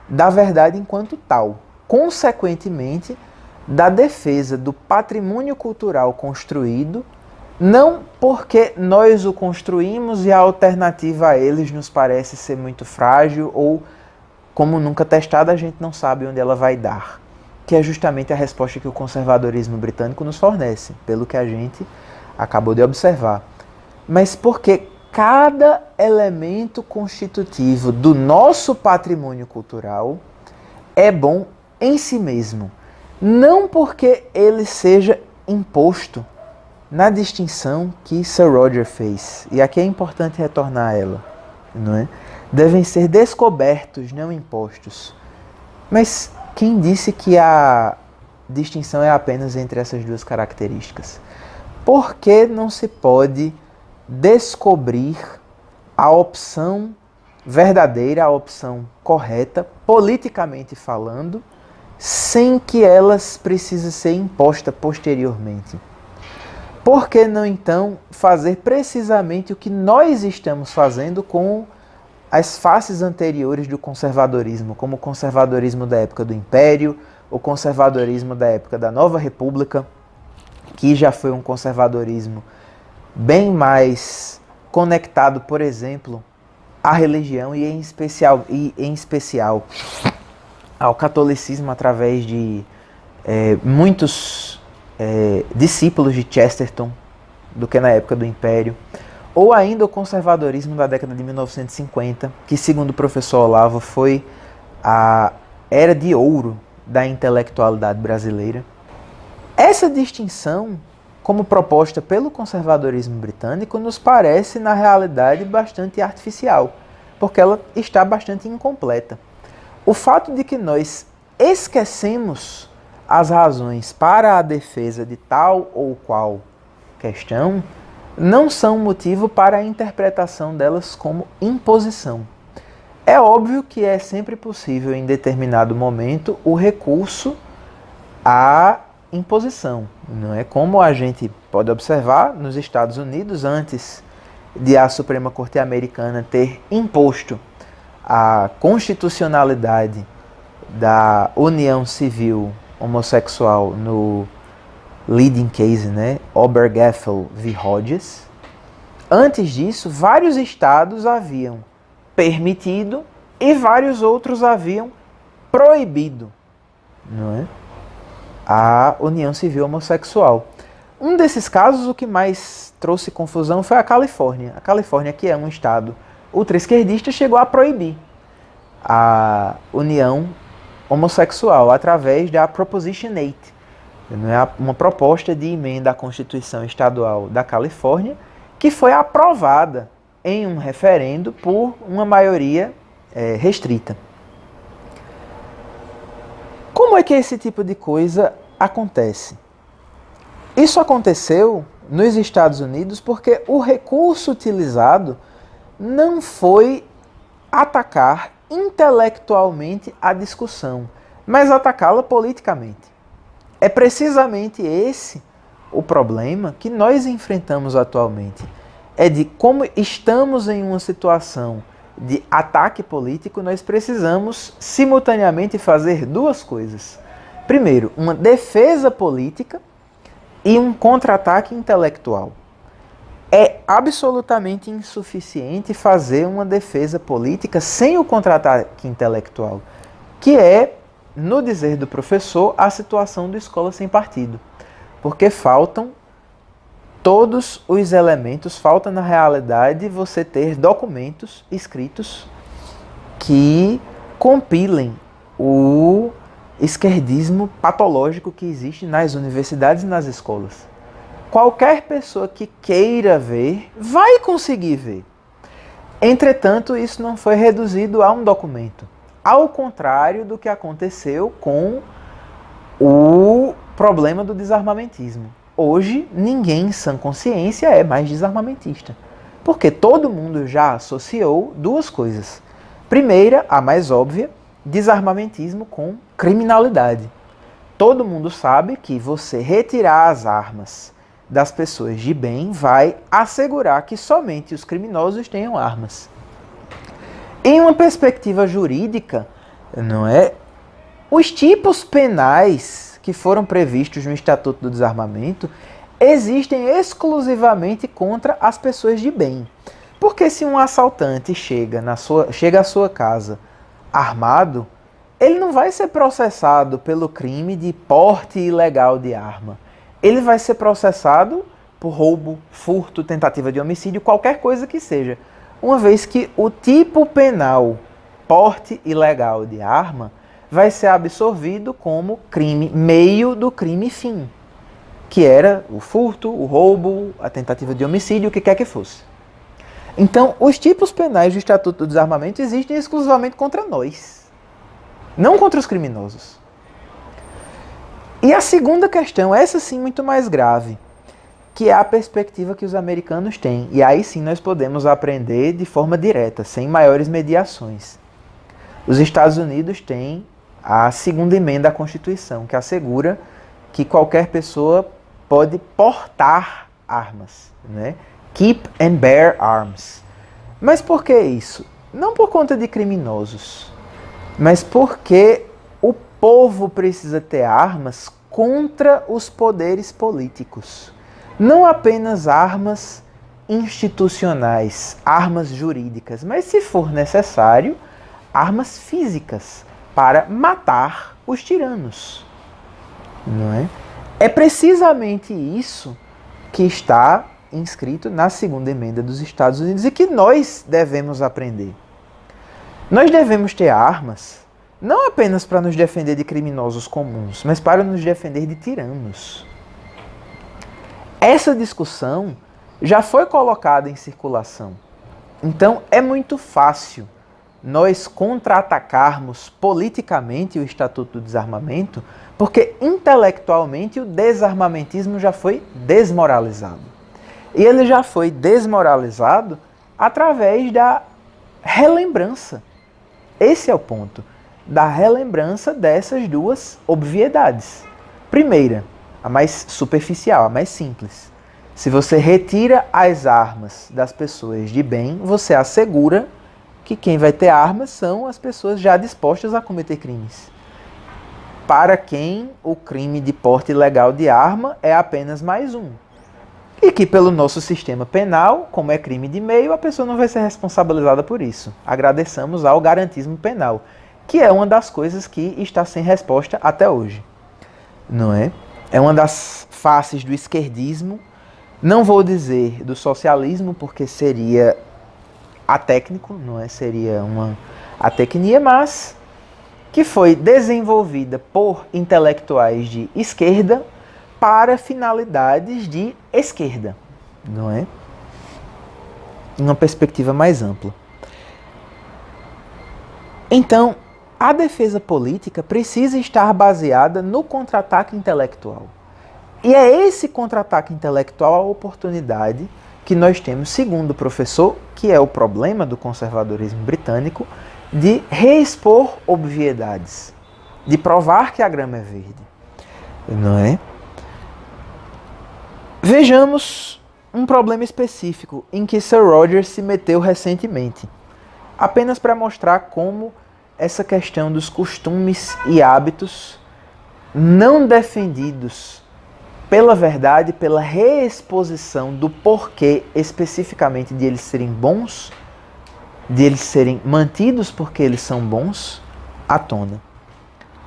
da verdade enquanto tal, consequentemente, da defesa do patrimônio cultural construído, não porque nós o construímos e a alternativa a eles nos parece ser muito frágil ou, como nunca testada, a gente não sabe onde ela vai dar, que é justamente a resposta que o conservadorismo britânico nos fornece, pelo que a gente acabou de observar. Mas porque cada elemento constitutivo do nosso patrimônio cultural é bom em si mesmo, não porque ele seja imposto na distinção que Sir Roger fez. E aqui é importante retornar a ela, não é? Devem ser descobertos, não impostos. Mas quem disse que a distinção é apenas entre essas duas características? Por que não se pode descobrir a opção verdadeira, a opção correta, politicamente falando, sem que elas precisem ser impostas posteriormente? Por que não, então, fazer precisamente o que nós estamos fazendo com as faces anteriores do conservadorismo, como o conservadorismo da época do Império, o conservadorismo da época da Nova República, que já foi um conservadorismo bem mais conectado, por exemplo, à religião e em especial ao catolicismo através de muitos discípulos de Chesterton do que na época do Império, ou ainda o conservadorismo da década de 1950, que segundo o professor Olavo foi a era de ouro da intelectualidade brasileira. Essa distinção, como proposta pelo conservadorismo britânico, nos parece, na realidade, bastante artificial, porque ela está bastante incompleta. O fato de que nós esquecemos as razões para a defesa de tal ou qual questão não são motivo para a interpretação delas como imposição. É óbvio que é sempre possível, em determinado momento, o recurso à imposição. Não é como a gente pode observar nos Estados Unidos, antes de a Suprema Corte Americana ter imposto a constitucionalidade da união civil homossexual no leading case, Obergefell v. Hodges. Antes disso, vários estados haviam permitido e vários outros haviam proibido, a união civil homossexual. Um desses casos, o que mais trouxe confusão foi a Califórnia. A Califórnia, que é um estado ultra-esquerdista, chegou a proibir a união homossexual através da Proposition 8, uma proposta de emenda à Constituição Estadual da Califórnia, que foi aprovada em um referendo por uma maioria restrita. Como é que esse tipo de coisa acontece? Isso aconteceu nos Estados Unidos porque o recurso utilizado não foi atacar intelectualmente a discussão, mas atacá-la politicamente. É precisamente esse o problema que nós enfrentamos atualmente. É de como estamos em uma situação de ataque político, nós precisamos simultaneamente fazer duas coisas. Primeiro, uma defesa política e um contra-ataque intelectual. É absolutamente insuficiente fazer uma defesa política sem o contra-ataque intelectual, que é, no dizer do professor, a situação do Escola Sem Partido. Porque faltam todos os elementos, falta na realidade você ter documentos escritos que compilem o esquerdismo patológico que existe nas universidades e nas escolas. Qualquer pessoa que queira ver, vai conseguir ver. Entretanto, isso não foi reduzido a um documento. Ao contrário do que aconteceu com o problema do desarmamentismo. Hoje, ninguém em sã consciência é mais desarmamentista. Porque todo mundo já associou duas coisas. Primeira, a mais óbvia, desarmamentismo com criminalidade. Todo mundo sabe que você retirar as armas das pessoas de bem vai assegurar que somente os criminosos tenham armas. Em uma perspectiva jurídica, não é? Os tipos penais que foram previstos no Estatuto do Desarmamento existem exclusivamente contra as pessoas de bem. Porque se um assaltante chega à sua casa armado, ele não vai ser processado pelo crime de porte ilegal de arma. Ele vai ser processado por roubo, furto, tentativa de homicídio, qualquer coisa que seja. Uma vez que o tipo penal porte ilegal de arma vai ser absorvido como crime meio do crime fim, que era o furto, o roubo, a tentativa de homicídio, o que quer que fosse. Então, os tipos penais do Estatuto do Desarmamento existem exclusivamente contra nós, não contra os criminosos. E a segunda questão, essa sim muito mais grave, que é a perspectiva que os americanos têm. E aí sim nós podemos aprender de forma direta, sem maiores mediações. Os Estados Unidos têm a segunda emenda à Constituição, que assegura que qualquer pessoa pode portar armas, né? Keep and bear arms. Mas por que isso? Não por conta de criminosos, mas porque o povo precisa ter armas contra os poderes políticos. Não apenas armas institucionais, armas jurídicas, mas, se for necessário, armas físicas para matar os tiranos. Não é? É precisamente isso que está inscrito na segunda emenda dos Estados Unidos e que nós devemos aprender. Nós devemos ter armas não apenas para nos defender de criminosos comuns, mas para nos defender de tiranos. Essa discussão já foi colocada em circulação. Então é muito fácil nós contra-atacarmos politicamente o Estatuto do Desarmamento, porque intelectualmente o desarmamentismo já foi desmoralizado. E ele já foi desmoralizado através da relembrança. Esse é o ponto. Da relembrança dessas duas obviedades. Primeira, a mais superficial, a mais simples. Se você retira as armas das pessoas de bem, você assegura que quem vai ter armas são as pessoas já dispostas a cometer crimes. Para quem o crime de porte ilegal de arma é apenas mais um. E que pelo nosso sistema penal, como é crime de meio, a pessoa não vai ser responsabilizada por isso. Agradeçamos ao garantismo penal, que é uma das coisas que está sem resposta até hoje. Não é? É uma das faces do esquerdismo. Não vou dizer do socialismo, porque seria atécnico, não é? Seria uma atecnia, mas que foi desenvolvida por intelectuais de esquerda para finalidades de esquerda, não é? Em uma perspectiva mais ampla. Então, a defesa política precisa estar baseada no contra-ataque intelectual. E é esse contra-ataque intelectual a oportunidade que nós temos, segundo o professor, que é o problema do conservadorismo britânico, de reexpor obviedades, de provar que a grama é verde, não é? Vejamos um problema específico em que Sir Roger se meteu recentemente, apenas para mostrar como essa questão dos costumes e hábitos não defendidos pela verdade, pela reexposição do porquê especificamente de eles serem bons, de eles serem mantidos porque eles são bons, à tona.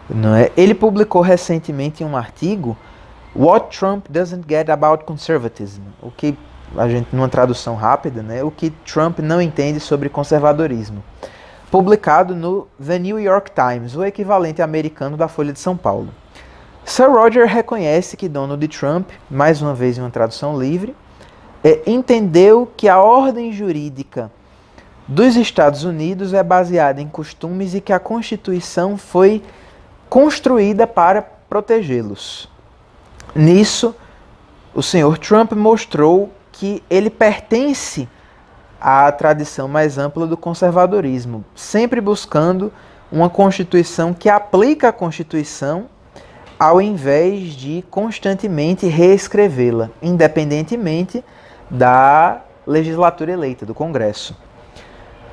Não é? Ele publicou recentemente um artigo, What Trump Doesn't Get About Conservatism, o que a gente, numa tradução rápida, né, o que Trump não entende sobre conservadorismo, publicado no The New York Times, o equivalente americano da Folha de São Paulo. Sir Roger reconhece que Donald Trump, mais uma vez em uma tradução livre, entendeu que a ordem jurídica dos Estados Unidos é baseada em costumes e que a Constituição foi construída para protegê-los. Nisso, o senhor Trump mostrou que ele pertence à tradição mais ampla do conservadorismo, sempre buscando uma Constituição que aplica a Constituição ao invés de constantemente reescrevê-la, independentemente da legislatura eleita, do Congresso.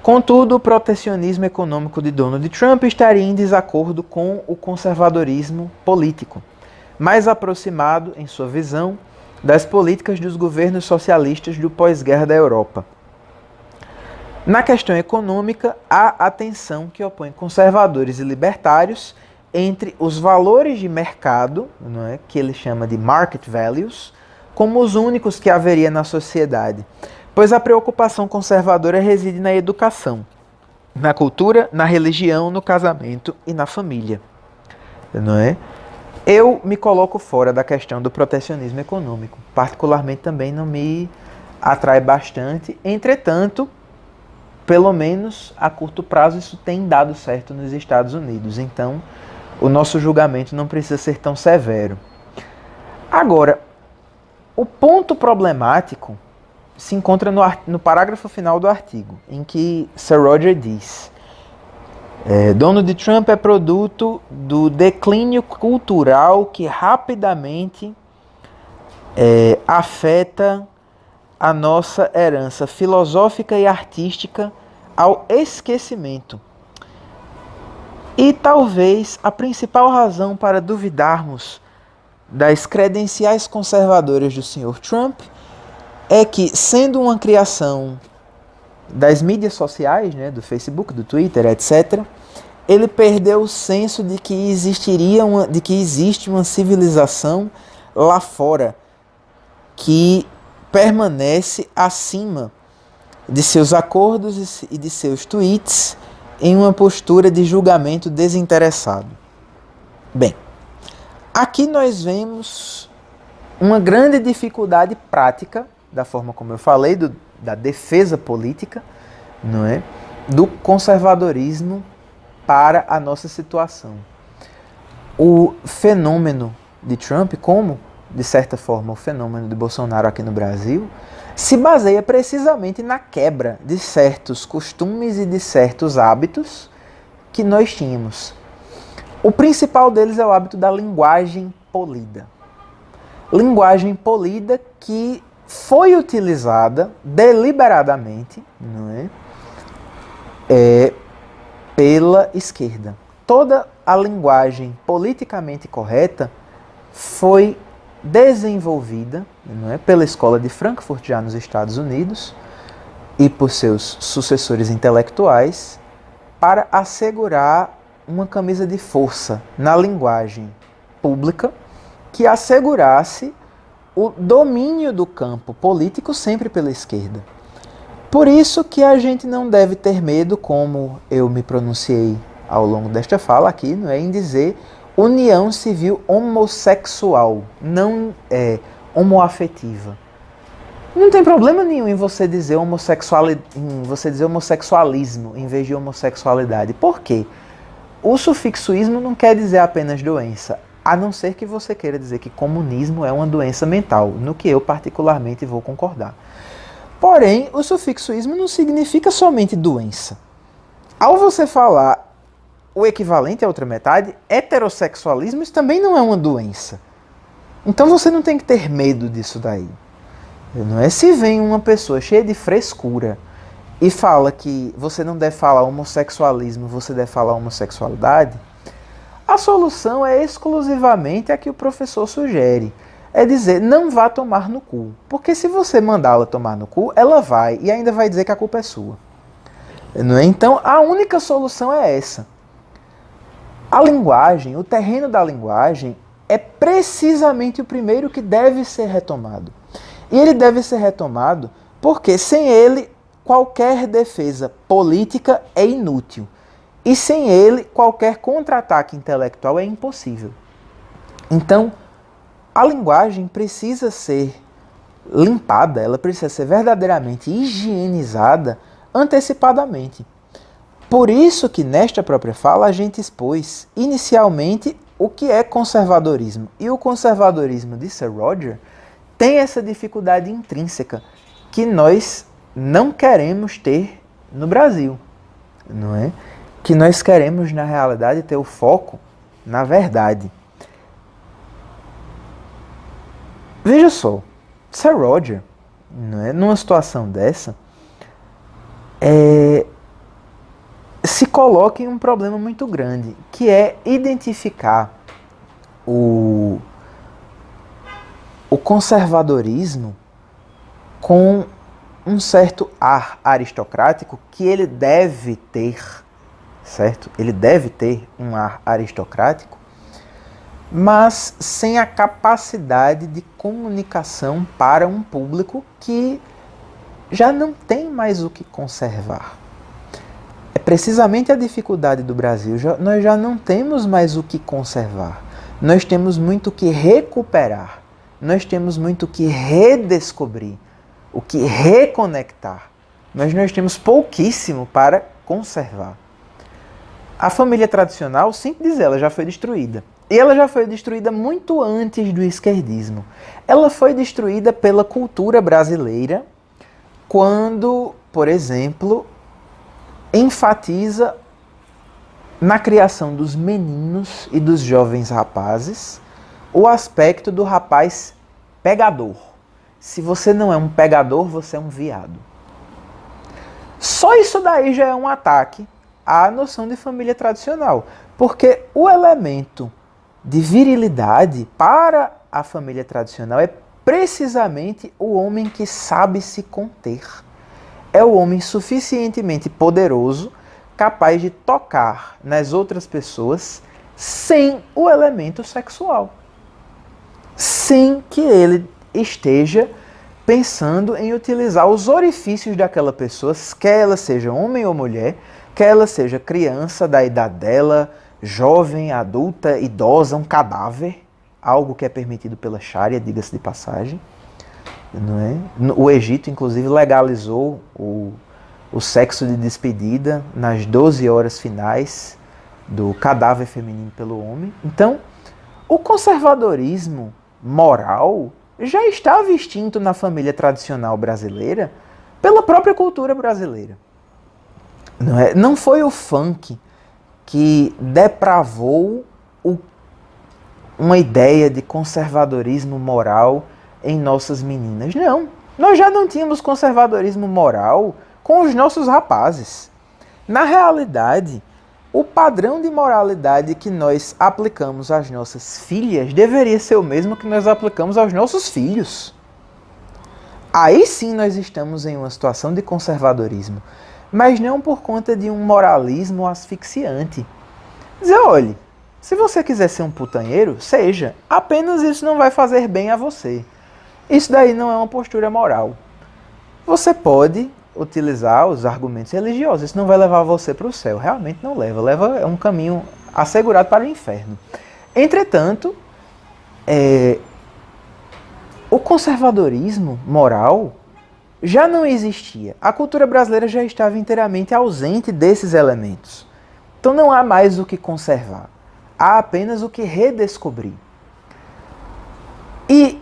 Contudo, o protecionismo econômico de Donald Trump estaria em desacordo com o conservadorismo político, mais aproximado, em sua visão, das políticas dos governos socialistas do pós-guerra da Europa. Na questão econômica, há a tensão que opõe conservadores e libertários entre os valores de mercado, não é, que ele chama de market values, como os únicos que haveria na sociedade, pois a preocupação conservadora reside na educação, na cultura, na religião, no casamento e na família. Não é? Eu me coloco fora da questão do protecionismo econômico, particularmente também não me atrai bastante, entretanto, pelo menos a curto prazo isso tem dado certo nos Estados Unidos, então o nosso julgamento não precisa ser tão severo. Agora, o ponto problemático se encontra no parágrafo final do artigo, em que Sir Roger diz: Donald Trump é produto do declínio cultural que rapidamente afeta a nossa herança filosófica e artística ao esquecimento. E talvez a principal razão para duvidarmos das credenciais conservadoras do Sr. Trump é que, sendo uma criação das mídias sociais, né, do Facebook, do Twitter, etc., ele perdeu o senso de que existe uma civilização lá fora que permanece acima de seus acordos e de seus tweets em uma postura de julgamento desinteressado. Bem, aqui nós vemos uma grande dificuldade prática, da forma como eu falei, da defesa política, não é? Do conservadorismo para a nossa situação. O fenômeno de Trump, como, de certa forma, o fenômeno de Bolsonaro aqui no Brasil, se baseia precisamente na quebra de certos costumes e de certos hábitos que nós tínhamos. O principal deles é o hábito da linguagem polida. Linguagem polida que foi utilizada deliberadamente, não é? Pela esquerda. Toda a linguagem politicamente correta foi desenvolvida, não é, pela escola de Frankfurt, já nos Estados Unidos, e por seus sucessores intelectuais, para assegurar uma camisa de força na linguagem pública que assegurasse o domínio do campo político sempre pela esquerda. Por isso que a gente não deve ter medo, como eu me pronunciei ao longo desta fala aqui, não é, em dizer união civil homossexual, não homoafetiva. Não tem problema nenhum em você dizer homossexualismo em vez de homossexualidade. Por quê? O sufixo ismo não quer dizer apenas doença, a não ser que você queira dizer que comunismo é uma doença mental, no que eu particularmente vou concordar. Porém, o sufixo ismo não significa somente doença. Ao você falar o equivalente à outra metade, heterossexualismo, isso também não é uma doença. Então você não tem que ter medo disso daí. Não é se vem uma pessoa cheia de frescura e fala que você não deve falar homossexualismo, você deve falar homossexualidade, a solução é exclusivamente a que o professor sugere. É dizer, não vá tomar no cu. Porque se você mandá-la tomar no cu, ela vai e ainda vai dizer que a culpa é sua. Não é? Então, a única solução é essa. A linguagem, o terreno da linguagem, é precisamente o primeiro que deve ser retomado. E ele deve ser retomado porque sem ele qualquer defesa política é inútil. E sem ele qualquer contra-ataque intelectual é impossível. Então, a linguagem precisa ser limpada, ela precisa ser verdadeiramente higienizada antecipadamente. Por isso que nesta própria fala a gente expôs inicialmente o que é conservadorismo. E o conservadorismo de Sir Roger tem essa dificuldade intrínseca que nós não queremos ter no Brasil, não é? Que nós queremos, na realidade, ter o foco na verdade. Veja só, Sir Roger, não é? Numa situação dessa, se coloca em um problema muito grande, que é identificar o conservadorismo com um certo ar aristocrático que ele deve ter, certo? Ele deve ter um ar aristocrático, mas sem a capacidade de comunicação para um público que já não tem mais o que conservar. É precisamente a dificuldade do Brasil. Nós já não temos mais o que conservar. Nós temos muito o que recuperar. Nós temos muito o que redescobrir, o que reconectar. Mas nós temos pouquíssimo para conservar. A família tradicional, simples, ela já foi destruída. E ela já foi destruída muito antes do esquerdismo. Ela foi destruída pela cultura brasileira quando, por exemplo, enfatiza na criação dos meninos e dos jovens rapazes o aspecto do rapaz pegador. Se você não é um pegador, você é um viado. Só isso daí já é um ataque à noção de família tradicional, porque o elemento de virilidade para a família tradicional é precisamente o homem que sabe se conter. É o homem suficientemente poderoso, capaz de tocar nas outras pessoas sem o elemento sexual. Sem que ele esteja pensando em utilizar os orifícios daquela pessoa, quer ela seja homem ou mulher, quer ela seja criança da idade dela, jovem, adulta, idosa, um cadáver, algo que é permitido pela Sharia, diga-se de passagem. Não é? O Egito, inclusive, legalizou o sexo de despedida nas 12 horas finais do cadáver feminino pelo homem. Então, o conservadorismo moral já estava extinto na família tradicional brasileira pela própria cultura brasileira. Não é? Não foi o funk que depravou uma ideia de conservadorismo moral em nossas meninas. Não, nós já não tínhamos conservadorismo moral com os nossos rapazes. Na realidade, o padrão de moralidade que nós aplicamos às nossas filhas deveria ser o mesmo que nós aplicamos aos nossos filhos. Aí sim nós estamos em uma situação de conservadorismo, mas não por conta de um moralismo asfixiante. Dizer, olhe, se você quiser ser um putanheiro, seja. Apenas isso não vai fazer bem a você. Isso daí não é uma postura moral. Você pode utilizar os argumentos religiosos. Isso não vai levar você para o céu. Realmente não leva. Leva um caminho assegurado para o inferno. Entretanto, o conservadorismo moral já não existia. A cultura brasileira já estava inteiramente ausente desses elementos. Então não há mais o que conservar. Há apenas o que redescobrir. E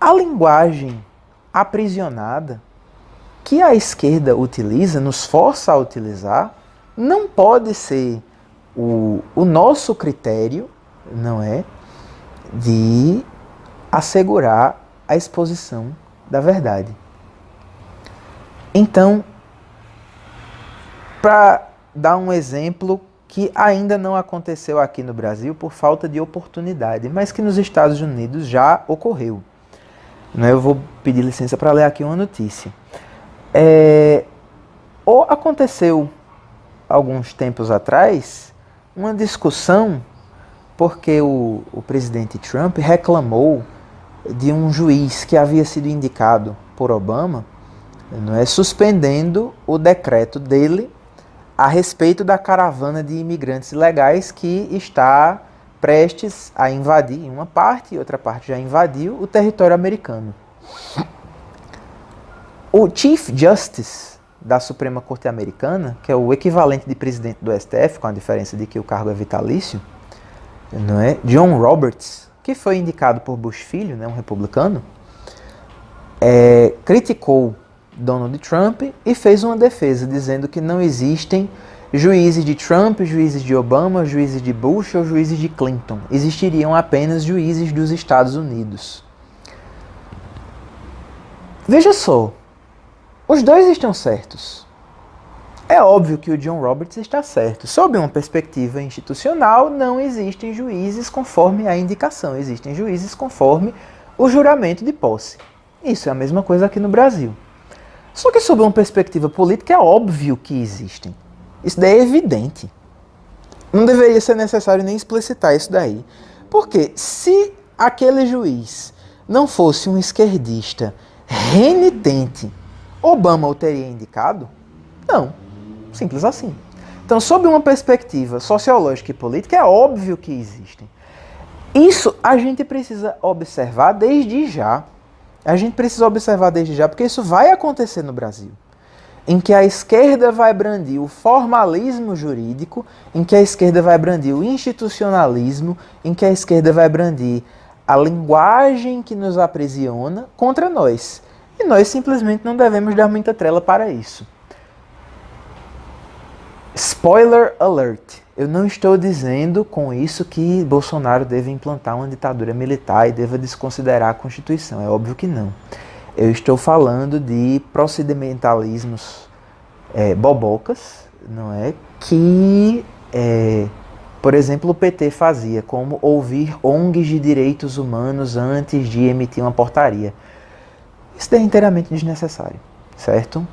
a linguagem aprisionada que a esquerda utiliza, nos força a utilizar, não pode ser o nosso critério, não é, de assegurar a exposição da verdade. Então, para dar um exemplo que ainda não aconteceu aqui no Brasil por falta de oportunidade, mas que nos Estados Unidos já ocorreu. Eu vou pedir licença para ler aqui uma notícia. Aconteceu, alguns tempos atrás, uma discussão porque o presidente Trump reclamou de um juiz que havia sido indicado por Obama, suspendendo o decreto dele a respeito da caravana de imigrantes ilegais que está prestes a invadir em uma parte, e outra parte já invadiu o território americano. O Chief Justice da Suprema Corte Americana, que é o equivalente de presidente do STF, com a diferença de que o cargo é vitalício, John Roberts, que foi indicado por Bush Filho, um republicano, criticou Donald Trump e fez uma defesa dizendo que não existem juízes de Trump, juízes de Obama, juízes de Bush ou juízes de Clinton. Existiriam apenas juízes dos Estados Unidos. Veja só, os dois estão certos. É óbvio que o John Roberts está certo. Sob uma perspectiva institucional, não existem juízes conforme a indicação. Existem juízes conforme o juramento de posse. Isso é a mesma coisa aqui no Brasil. Só que sob uma perspectiva política é óbvio que existem. Isso daí é evidente. Não deveria ser necessário nem explicitar isso daí. Porque se aquele juiz não fosse um esquerdista renitente, Obama o teria indicado? Não. Simples assim. Então, sob uma perspectiva sociológica e política, é óbvio que existem. Isso a gente precisa observar desde já. A gente precisa observar desde já, porque isso vai acontecer no Brasil. Em que a esquerda vai brandir o formalismo jurídico, em que a esquerda vai brandir o institucionalismo, em que a esquerda vai brandir a linguagem que nos aprisiona contra nós. E nós simplesmente não devemos dar muita trela para isso. Spoiler alert. Eu não estou dizendo com isso que Bolsonaro deve implantar uma ditadura militar e deva desconsiderar a Constituição. É óbvio que não. Eu estou falando de procedimentalismos bobocas, não é? Que, por exemplo, o PT fazia, como ouvir ONGs de direitos humanos antes de emitir uma portaria. Isso é inteiramente desnecessário, certo?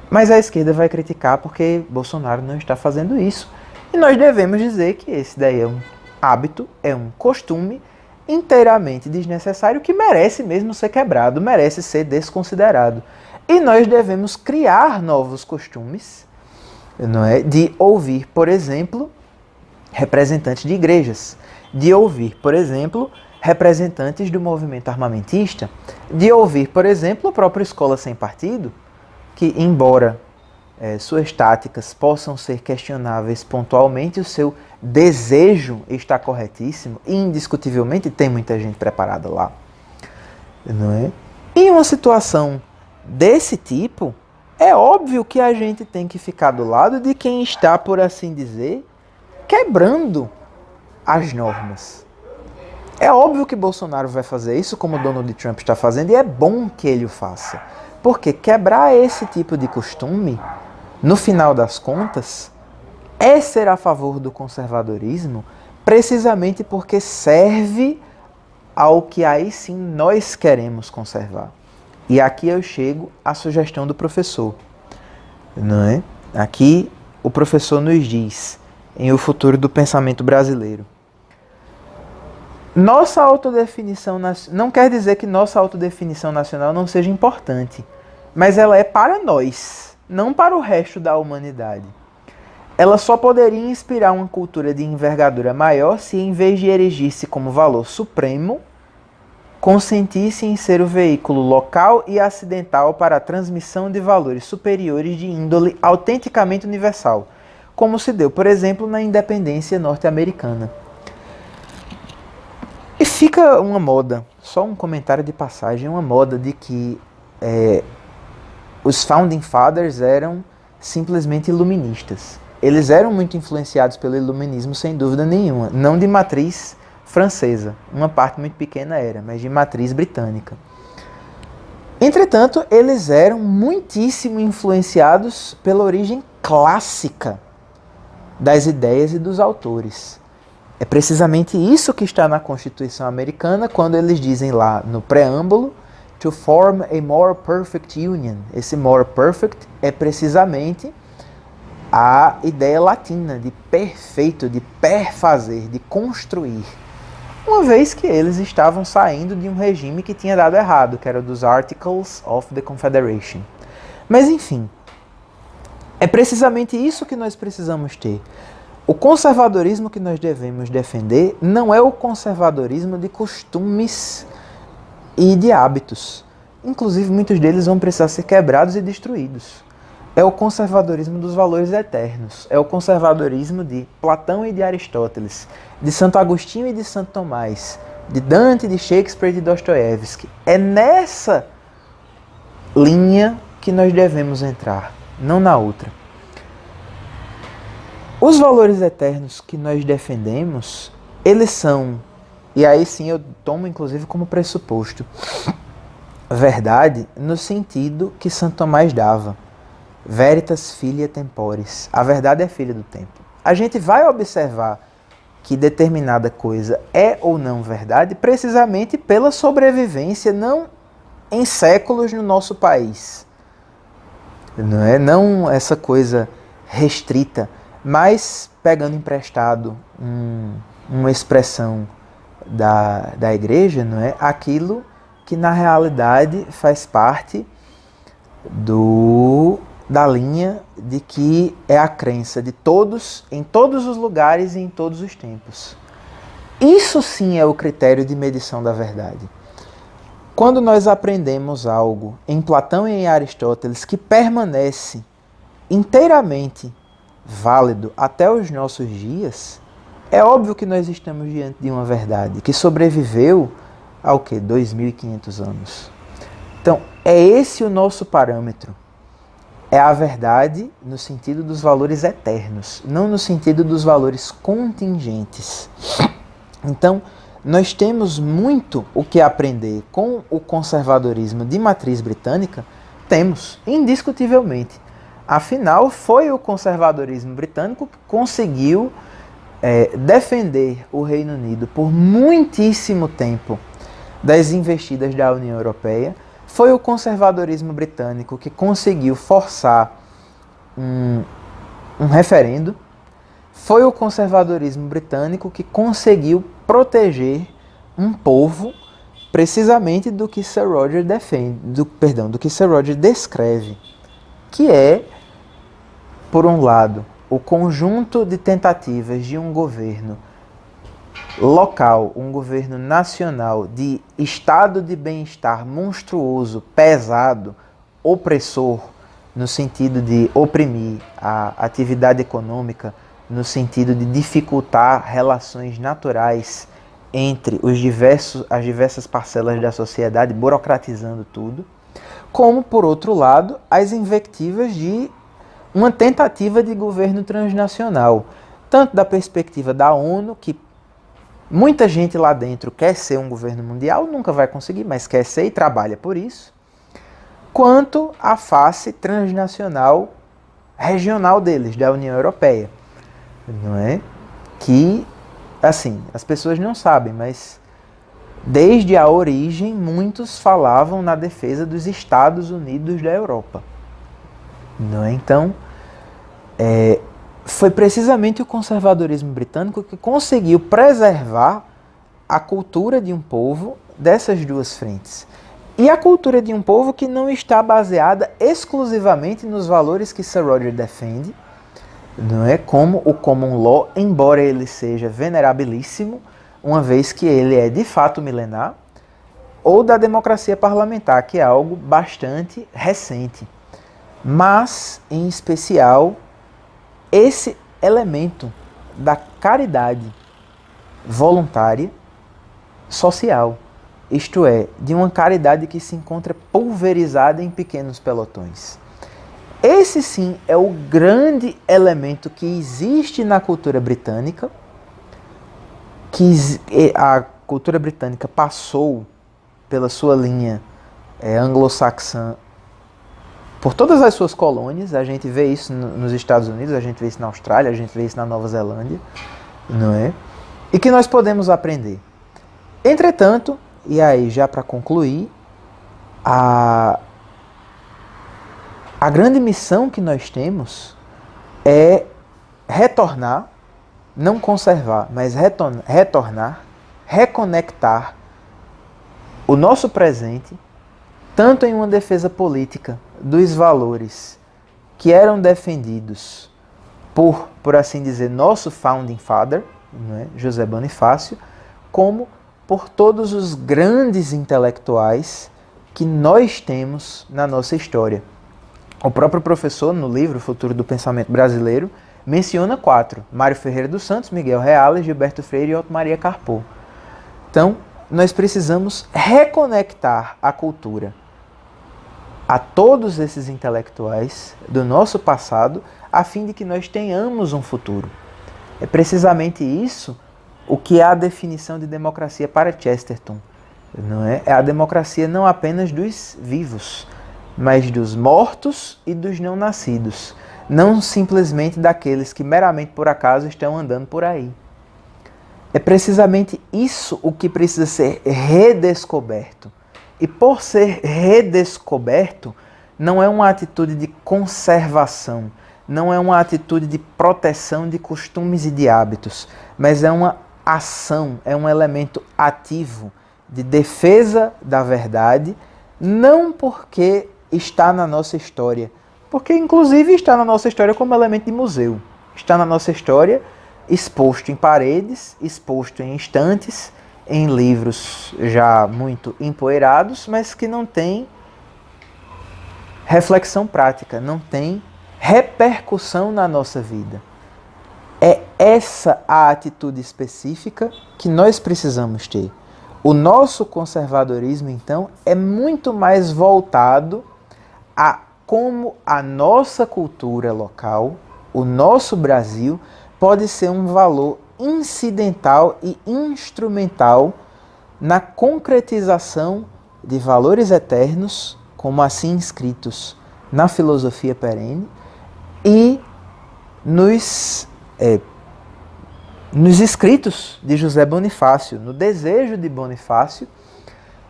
Mas a esquerda vai criticar porque Bolsonaro não está fazendo isso. E nós devemos dizer que esse daí é um hábito, é um costume inteiramente desnecessário que merece mesmo ser quebrado, merece ser desconsiderado. E nós devemos criar novos costumes, não é? De ouvir, por exemplo, representantes de igrejas, de ouvir, por exemplo, representantes do movimento armamentista, de ouvir, por exemplo, a própria Escola Sem Partido, que, embora suas táticas possam ser questionáveis pontualmente, o seu desejo está corretíssimo e indiscutivelmente tem muita gente preparada lá, não é? Em uma situação desse tipo, é óbvio que a gente tem que ficar do lado de quem está, por assim dizer, quebrando as normas. É óbvio que Bolsonaro vai fazer isso, como Donald Trump está fazendo, e é bom que ele o faça. Porque quebrar esse tipo de costume, no final das contas, é ser a favor do conservadorismo, precisamente porque serve ao que aí sim nós queremos conservar. E aqui eu chego à sugestão do professor, não é? Aqui o professor nos diz, em O Futuro do Pensamento Brasileiro, nossa autodefinição não quer dizer que nossa autodefinição nacional não seja importante, mas ela é para nós. não para o resto da humanidade. Ela só poderia inspirar uma cultura de envergadura maior se, em vez de erigir-se como valor supremo, consentisse em ser o veículo local e acidental para a transmissão de valores superiores de índole autenticamente universal, como se deu, por exemplo, na independência norte-americana. E fica uma moda, só um comentário de passagem, uma moda de que os Founding Fathers eram simplesmente iluministas. Eles eram muito influenciados pelo iluminismo, sem dúvida nenhuma. Não de matriz francesa, uma parte muito pequena era, mas de matriz britânica. Entretanto, eles eram muitíssimo influenciados pela origem clássica das ideias e dos autores. É precisamente isso que está na Constituição Americana, quando eles dizem lá no preâmbulo, to form a more perfect union. Esse more perfect é precisamente a ideia latina de perfeito, de perfazer, de construir. Uma vez que eles estavam saindo de um regime que tinha dado errado, que era o dos Articles of the Confederation. Mas enfim, é precisamente isso que nós precisamos ter. O conservadorismo que nós devemos defender não é o conservadorismo de costumes e de hábitos. Inclusive, muitos deles vão precisar ser quebrados e destruídos. É o conservadorismo dos valores eternos. É o conservadorismo de Platão e de Aristóteles, de Santo Agostinho e de Santo Tomás, de Dante, de Shakespeare e de Dostoiévski. É nessa linha que nós devemos entrar, não na outra. Os valores eternos que nós defendemos, eles são, e aí sim eu tomo inclusive como pressuposto, verdade no sentido que Santo Tomás dava. Veritas filia temporis. A verdade é filha do tempo. A gente vai observar que determinada coisa é ou não verdade precisamente pela sobrevivência, não em séculos no nosso país. Não essa coisa restrita, mas pegando emprestado uma expressão da igreja, não é? Aquilo que na realidade faz parte da linha de que é a crença de todos, em todos os lugares e em todos os tempos. Isso sim é o critério de medição da verdade. Quando nós aprendemos algo em Platão e em Aristóteles que permanece inteiramente válido até os nossos dias, é óbvio que nós estamos diante de uma verdade que sobreviveu ao quê? 2.500 anos. Então, é esse o nosso parâmetro. É a verdade no sentido dos valores eternos, não no sentido dos valores contingentes. Então, nós temos muito o que aprender com o conservadorismo de matriz britânica, temos, indiscutivelmente. Afinal, foi o conservadorismo britânico que conseguiu defender o Reino Unido por muitíssimo tempo das investidas da União Europeia. Foi o conservadorismo britânico que conseguiu forçar um referendo. Foi o conservadorismo britânico que conseguiu proteger um povo precisamente do que Sir Roger do que Sir Roger descreve, que é, por um lado, o conjunto de tentativas de um governo local, um governo nacional de estado de bem-estar monstruoso, pesado, opressor, no sentido de oprimir a atividade econômica, no sentido de dificultar relações naturais entre as diversas parcelas da sociedade, burocratizando tudo, como, por outro lado, as invectivas de uma tentativa de governo transnacional, tanto da perspectiva da ONU, que muita gente lá dentro quer ser um governo mundial, nunca vai conseguir, mas quer ser e trabalha por isso, quanto a face transnacional regional deles, da União Europeia, não é? Que, assim, as pessoas não sabem, mas desde a origem muitos falavam na defesa dos Estados Unidos da Europa, não é? Então, foi precisamente o conservadorismo britânico que conseguiu preservar a cultura de um povo dessas duas frentes. E a cultura de um povo que não está baseada exclusivamente nos valores que Sir Roger defende, não é? Como o common law, embora ele seja venerabilíssimo, uma vez que ele é de fato milenar, ou da democracia parlamentar, que é algo bastante recente. Mas, em especial, esse elemento da caridade voluntária social, isto é, de uma caridade que se encontra pulverizada em pequenos pelotões. Esse sim é o grande elemento que existe na cultura britânica, que a cultura britânica passou pela sua linha anglo-saxã por todas as suas colônias. A gente vê isso nos Estados Unidos, a gente vê isso na Austrália, a gente vê isso na Nova Zelândia, não é? E que nós podemos aprender. Entretanto, e aí já para concluir, a grande missão que nós temos é retornar, não conservar, mas retornar, reconectar o nosso presente, tanto em uma defesa política dos valores que eram defendidos por assim dizer, nosso founding father, não é? José Bonifácio, como por todos os grandes intelectuais que nós temos na nossa história. O próprio professor, no livro Futuro do Pensamento Brasileiro, menciona 4. Mário Ferreira dos Santos, Miguel Reale, Gilberto Freire e Otto Maria Carpo. Então, nós precisamos reconectar a cultura a todos esses intelectuais do nosso passado, a fim de que nós tenhamos um futuro. É precisamente isso o que é a definição de democracia para Chesterton. Não é? É a democracia não apenas dos vivos, mas dos mortos e dos não nascidos. Não simplesmente daqueles que meramente por acaso estão andando por aí. É precisamente isso o que precisa ser redescoberto. E por ser redescoberto, não é uma atitude de conservação, não é uma atitude de proteção de costumes e de hábitos, mas é uma ação, é um elemento ativo de defesa da verdade, não porque está na nossa história, porque inclusive está na nossa história como elemento de museu, está na nossa história exposto em paredes, exposto em estantes, em livros já muito empoeirados, mas que não tem reflexão prática, não tem repercussão na nossa vida. É essa a atitude específica que nós precisamos ter. O nosso conservadorismo, então, é muito mais voltado a como a nossa cultura local, o nosso Brasil, pode ser um valor incidental e instrumental na concretização de valores eternos, como assim inscritos na filosofia perene, e nos escritos de José Bonifácio, no desejo de Bonifácio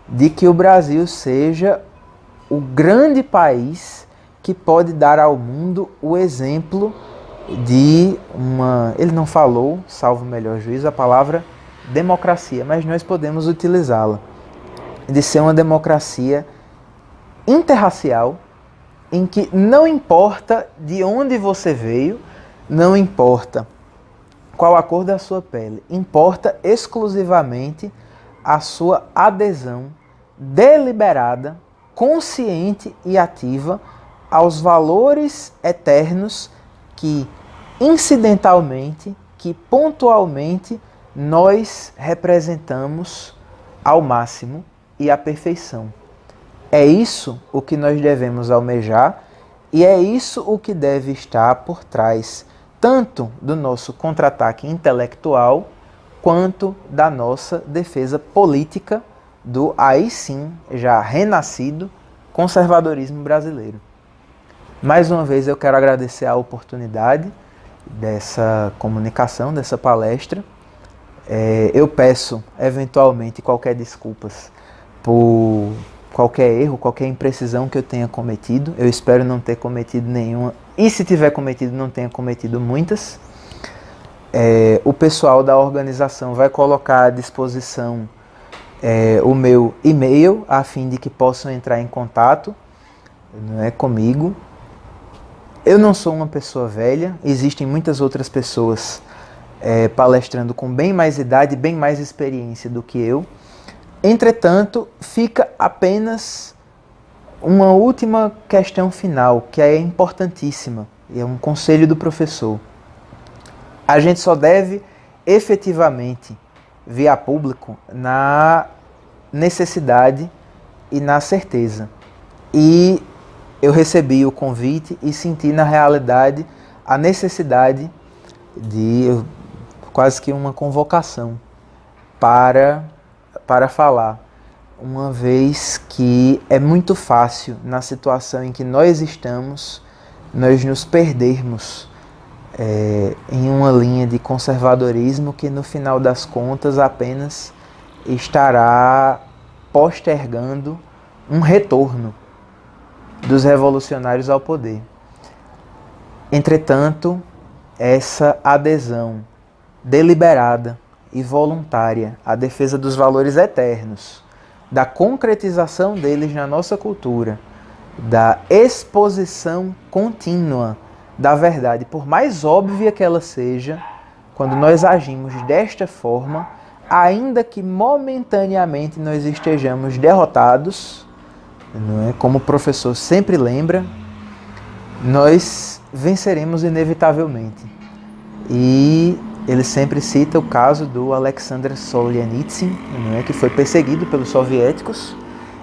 de que o Brasil seja o grande país que pode dar ao mundo o exemplo de uma... Ele não falou, salvo o melhor juízo, a palavra democracia, mas nós podemos utilizá-la. De ser uma democracia interracial, em que não importa de onde você veio, não importa qual a cor da sua pele, importa exclusivamente a sua adesão deliberada, consciente e ativa aos valores eternos que incidentalmente, que pontualmente nós representamos ao máximo e à perfeição. É isso o que nós devemos almejar e é isso o que deve estar por trás tanto do nosso contra-ataque intelectual quanto da nossa defesa política do, aí sim, já renascido conservadorismo brasileiro. Mais uma vez eu quero agradecer a oportunidade dessa comunicação, dessa palestra. Eu peço, eventualmente, qualquer desculpas por qualquer erro, qualquer imprecisão que eu tenha cometido. Eu espero não ter cometido nenhuma, e se tiver cometido, não tenha cometido muitas. O pessoal da organização vai colocar à disposição o meu e-mail, a fim de que possam entrar em contato, não é, comigo. Eu não sou uma pessoa velha, existem muitas outras pessoas palestrando com bem mais idade, bem mais experiência do que eu. Entretanto, fica apenas uma última questão final, que é importantíssima, e é um conselho do professor. A gente só deve efetivamente vir a público na necessidade e na certeza. E eu recebi o convite e senti na realidade a necessidade de quase que uma convocação para falar, uma vez que é muito fácil, na situação em que nós estamos, nós nos perdermos em uma linha de conservadorismo que no final das contas apenas estará postergando um retorno dos revolucionários ao poder. Entretanto, essa adesão deliberada e voluntária à defesa dos valores eternos, da concretização deles na nossa cultura, da exposição contínua da verdade, por mais óbvia que ela seja, quando nós agimos desta forma, ainda que momentaneamente nós estejamos derrotados, não é? Como o professor sempre lembra, nós venceremos inevitavelmente. E ele sempre cita o caso do Alexander Solzhenitsyn, não é? Que foi perseguido pelos soviéticos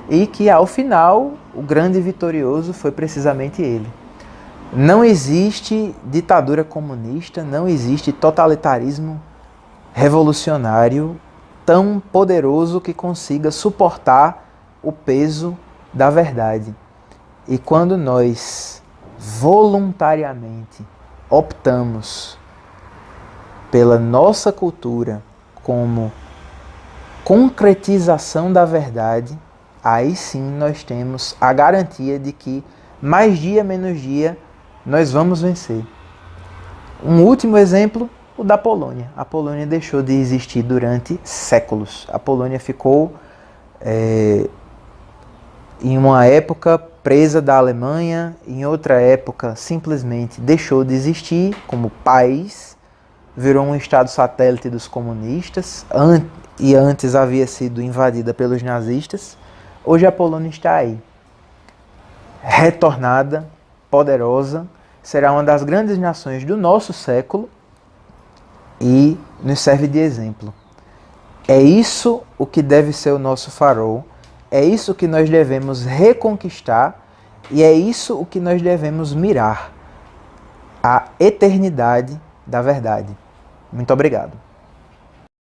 e que ao final o grande vitorioso foi precisamente ele. Não existe ditadura comunista, não existe totalitarismo revolucionário tão poderoso que consiga suportar o peso da verdade. E quando nós voluntariamente optamos pela nossa cultura como concretização da verdade, aí sim nós temos a garantia de que mais dia menos dia nós vamos vencer. Um último exemplo, o da Polônia. A Polônia deixou de existir durante séculos. A Polônia ficou em uma época presa da Alemanha, em outra época simplesmente deixou de existir como país, virou um estado satélite dos comunistas, e antes havia sido invadida pelos nazistas. Hoje a Polônia está aí, retornada, poderosa, será uma das grandes nações do nosso século e nos serve de exemplo. É isso o que deve ser o nosso farol, é isso que nós devemos reconquistar e é isso o que nós devemos mirar, a eternidade da verdade. Muito obrigado.